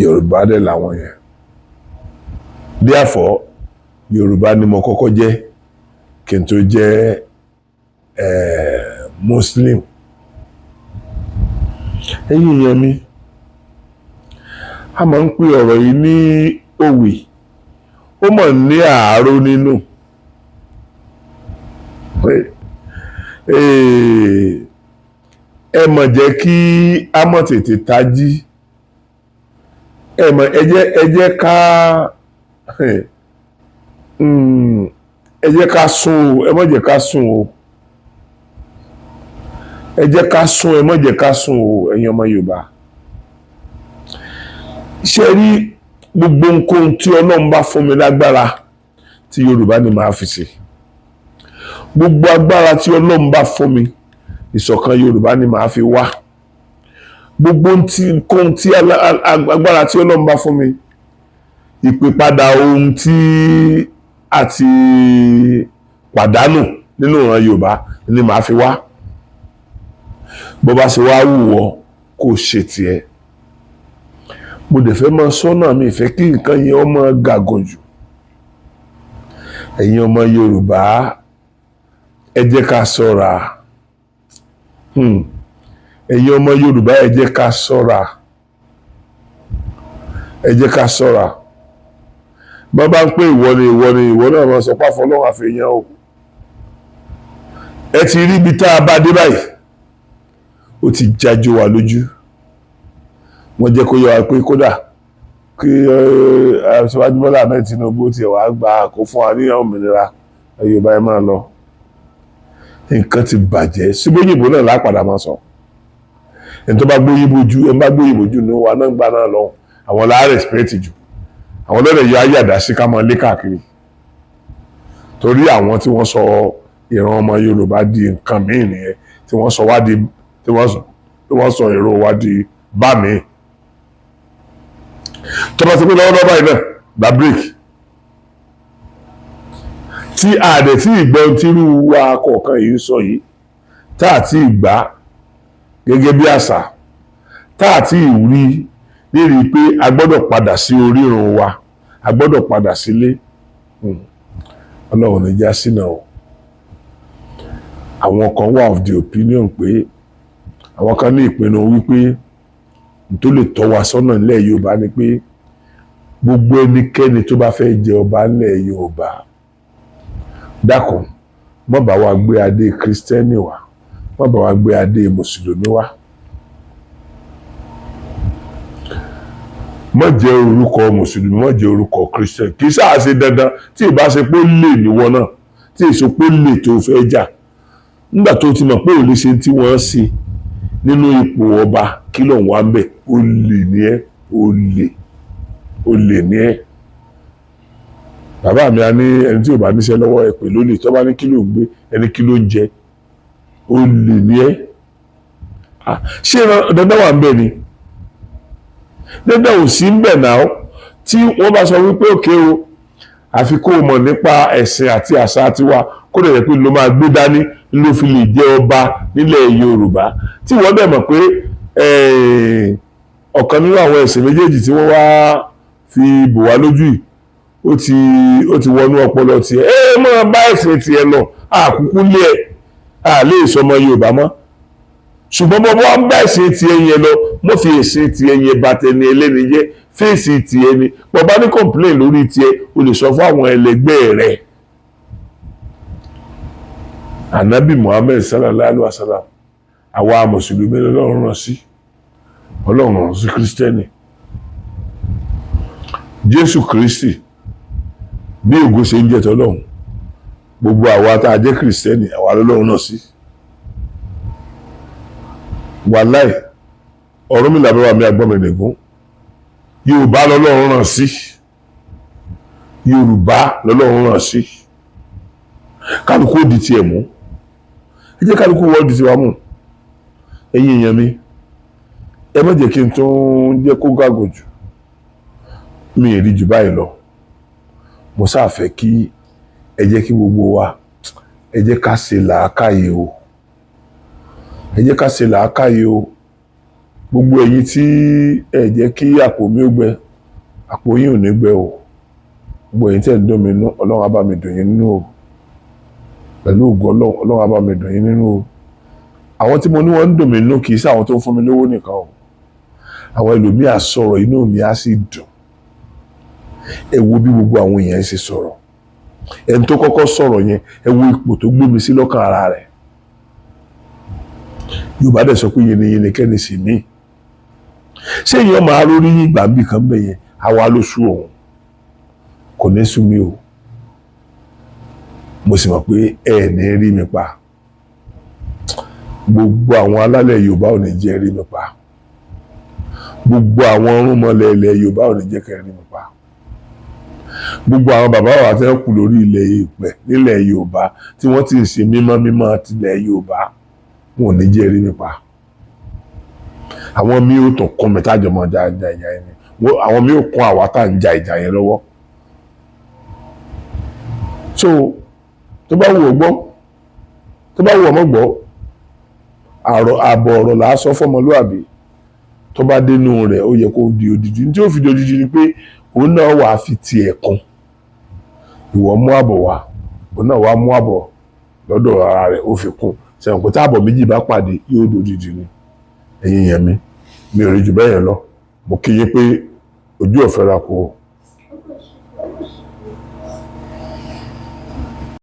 Yorùbá dẹ̀ làwọn yẹn therefore Yorùbá ni mo kọ́kọ́ jẹ́ kí n tó jẹ́ Muslim ẹ̀yin yẹn mi a máa ń pè ọ̀rọ̀ yìí ní òwe ó mọ̀ ní àárò nínú ẹ mọ̀ jẹ́ kí a mọ̀ tètè tají ẹ mọ̀ ẹ jẹ́ ká sùn o ẹ mọ̀ jẹ́ ká sùn o ẹ jẹ́ ká sùn ẹ mọ̀ jẹ́ ká sùn o ẹ̀yin ọmọ Yorùbá ṣe rí gbogbo nǹkan tí Ọlọ́run bá fún mi lágbára tí Yorùbá ni màá fi ṣe gbogbo agbára tí Ọlọ́run bá fún mi ìṣọ̀kan Yorùbá ni màá fi wá gbogbo nǹkan tí agbára tí Ọlọ́run bá fún mi ìpèpadà ohun tí a ti pàdánù nínú ìran Yorùbá ni màá fi wá bó bá ṣe wá wù ọ́ kó ṣe tiẹ̀ mo dẹ̀ fẹ́ máa sọ́nà mi ìfẹ́ kí nǹkan yẹn ọmọ gàgàn jù ẹ̀yin ọmọ Yorùbá ẹ jẹ́ ká ṣọ́ra ẹ̀yin ọmọ Yorùbá ẹ jẹ́ ká ṣọ́ra ẹ jẹ́ ká ṣọ́ra bá bá ń pè ìwọ náà máa sọ páfọ́ lọ́wọ́ àfihàn o ẹ ti rí ibi tá a bá dé báyìí ó ti jájó wa lójú wọ́n jẹ́ kó yọ wá pé kódà kí Aṣíwájú Bọ́lá Ahmed Tinubu tiẹ̀ wá gba kó fún wa ní òmìnira Yorùbá ẹ máa lọ nǹkan ti bàjẹ́ síbóyìnbó náà lápadà máa sọ ẹni tó bá gbóyìnbó jù ẹni bá gbóyìnbó jù ní wa náà gbà náà lọ́hùn àwọn láà rẹ̀spẹ̀tì jù àwọn lọ́dẹ̀ yọ ayàdá sí ká máa lé káàkiri torí àwọn tí wọ́n sọ ìran ọmọ Yorùbá di nǹkan míì nìyẹn tí wọ́n sọ wá di tí wọ́n sọ èrò wá di bá mi tó bá ti pé lọ́wọ́lọ́wọ́ báyìí náà gba break tí àdẹ̀ tí ìgbọ́n tírú wa kọ̀ọ̀kan yìí ń sọ yìí tá àti ìgbà gẹ́gẹ́ bí àṣà tá àti ìwúrí lérí pé a gbọ́dọ̀ padà sí orírun wa a gbọ́dọ̀ padà sílé Ọlọ́run ní já sínà o àwọn kan wà of the opinion pé àwọn kan ní ìpinnu wípé tó lè tọ́ wa sọ́nà nílẹ̀ Yorùbá ni pé gbogbo ẹnikẹ́ni tó bá fẹ́ jẹ ọba nílẹ̀ Yorùbá dákun má bá wa gbé adé Kristẹni wá má bá wa gbé adé Mùsùlùmí wá má jẹ́ orúkọ Mùsùlùmí má jẹ́ orúkọ Kristẹni kì í sáà ṣe dandan tí ìbá ṣe pé ó lè níwọ náà tí èso pé ó lè tó fẹ́ jà nígbà tó ti mọ̀ pé ò lè ṣe tí wọ́n ṣe nínú ipò ọba kí ló ń wá ń bẹ̀ ó lè ní ẹ́ ó lè ní ẹ́ bàbá mi a ní ẹni tí ò bá níṣẹ́ lọ́wọ́ ẹ pè lólè tó bá ní kí ló ń gbé ẹni kí ló ń jẹ ó lè ní ẹ́ ṣé dandan wà ń bẹ̀ ni dandan ò sí ń bẹ̀ náà tí wọ́n bá sọ wípé òkè o àfi kó o mọ̀ nípa ẹ̀sìn àti àṣà tiwa kó lè yẹ pé ló máa gbé dání ló fi lè jẹ́ ọba nílẹ̀ Yorùbá tí wọ́n dẹ̀ mọ̀ pé ọ̀kan nínú àwọn ẹ̀sìn méjèèjì tí wọ́n wá fi bò wá lójú yìí ó ti wọnú ọpọlọ tiẹ̀ máa bá ẹ̀sìn tiẹ̀ lọ àkúkú lé ẹ̀ lè sọmọ Yorùbá mọ́ ṣùgbọ́n bọ́ wọ́n bá ẹ̀sìn tiẹ̀ yẹn lọ mo fi ẹ̀sìn tiẹ̀ yẹn bá tẹni ẹlẹ́ni jẹ́ fèsì tiẹ̀ ni bọ́ bá ní complain lórí tiẹ̀ o lè sọ fún àwọn ẹlẹgbẹ́ rẹ̀ Ànábì Muhammad sallallahu alaihi wasallam àwa Mùsùlùmí lọ́rùn rán sí Ọlọ́run rán sí Kristẹni Jésù Kristi bí ògo ṣe ń jẹ́ tọ́lọ́run gbogbo àwa tá a jẹ́ Kristẹni àwa lọ́rùn náà sí wàláì ọ̀rọ̀ mi làbẹ́ wa mi àgbọ́n mi nìgún Yorùbá lọ́lọ́run ràn sí Yorùbá lọ́lọ́run ràn sí kálukú ó di tiẹ̀ mú ẹ jẹ́ kálukú wọ́n di tiwa mú ẹ̀yin èèyàn mi ẹ má jẹ́ kí n tún jẹ́ kó gàgò jù mi ì rí jù báyìí lọ mo sáà fẹ́ kí ẹ jẹ́ kí gbogbo wa ẹ jẹ́ ká ṣe làákàyè o ẹ jẹ́ ká ṣe làákàyè o gbogbo ẹ̀yin tí ẹ jẹ́ kí àpò mi ó gbẹ àpò yín ò ní gbẹ o gbogbo ẹ̀yin tẹ́ ń dùn mí nínú Ọlọ́run á bá mi dùn yín nínú o pẹ̀lú ògo Ọlọ́run á bá mi dùn yín nínú o àwọn tí mo ní wọ́n ń dùn mí nínú kì í ṣe àwọn tó ń fún mi lówó nìkan o àwọn ẹlòmíà sọ̀rọ̀ inú mi á sì dùn ẹ wo bí gbogbo àwọn èèyàn ṣe sọ̀rọ̀ ẹni tó kọ́kọ́ sọ̀rọ̀ yẹn ẹ wo ipò tó gbé mi sí lọ́kàn ara rẹ̀ Yorùbá dẹ̀ sọ pé yìnyín kẹ́ni sì mí ṣé èèyàn máa rórí ìgbà bí kan bẹ̀ yẹn àwa ló sú òun kò ní sú mi o mo sì mọ̀ pé ẹ ní rí mi pa gbogbo àwọn alálẹ̀ Yorùbá ò ní jẹ́ rí mi pa gbogbo àwọn ọ̀rúnmọlẹ̀ ilẹ̀ Yorùbá ò ní jẹ́ kẹ́ rí mi pa gbogbo àwọn bàbá wa tẹ́ kù lórí ilẹ̀ Ìpẹ́ nílẹ̀ Yorùbá tí wọ́n ti ń ṣe mímọ́ tilẹ̀ Yorùbá wọn ò ní jẹ́ rí mi pa àwọn mi ò tún kún mi tájọ mọ́ ja ìjà yẹn àwọn mi ò kún àwa tá à ń ja ìjà yẹn lọ́wọ́ so tó bá wù ọ́ gbọ́ tó bá wù ọ́ mọ́ gbọ́ àbọ̀ ọ̀rọ̀ là á sọ fọ́mọlúàbí tó bá dénú rẹ̀ ó yẹ kó di odidi ní tí ó fi di odidi ni pé òun náà wà á fi tiẹ̀ kún ìwọ mú àbọ̀ wá òun náà wà á mú àbọ̀ lọ́dọ̀ ara rẹ̀ ó fi kún sẹ́wọ̀n pé táàbọ̀ méjì bá pàdé yóò di odidi ni ẹ̀yin yẹn mi ò rí jù bẹ́ẹ̀ yẹn lọ mo kí yín pé ojú ọ̀fẹ́ ra kó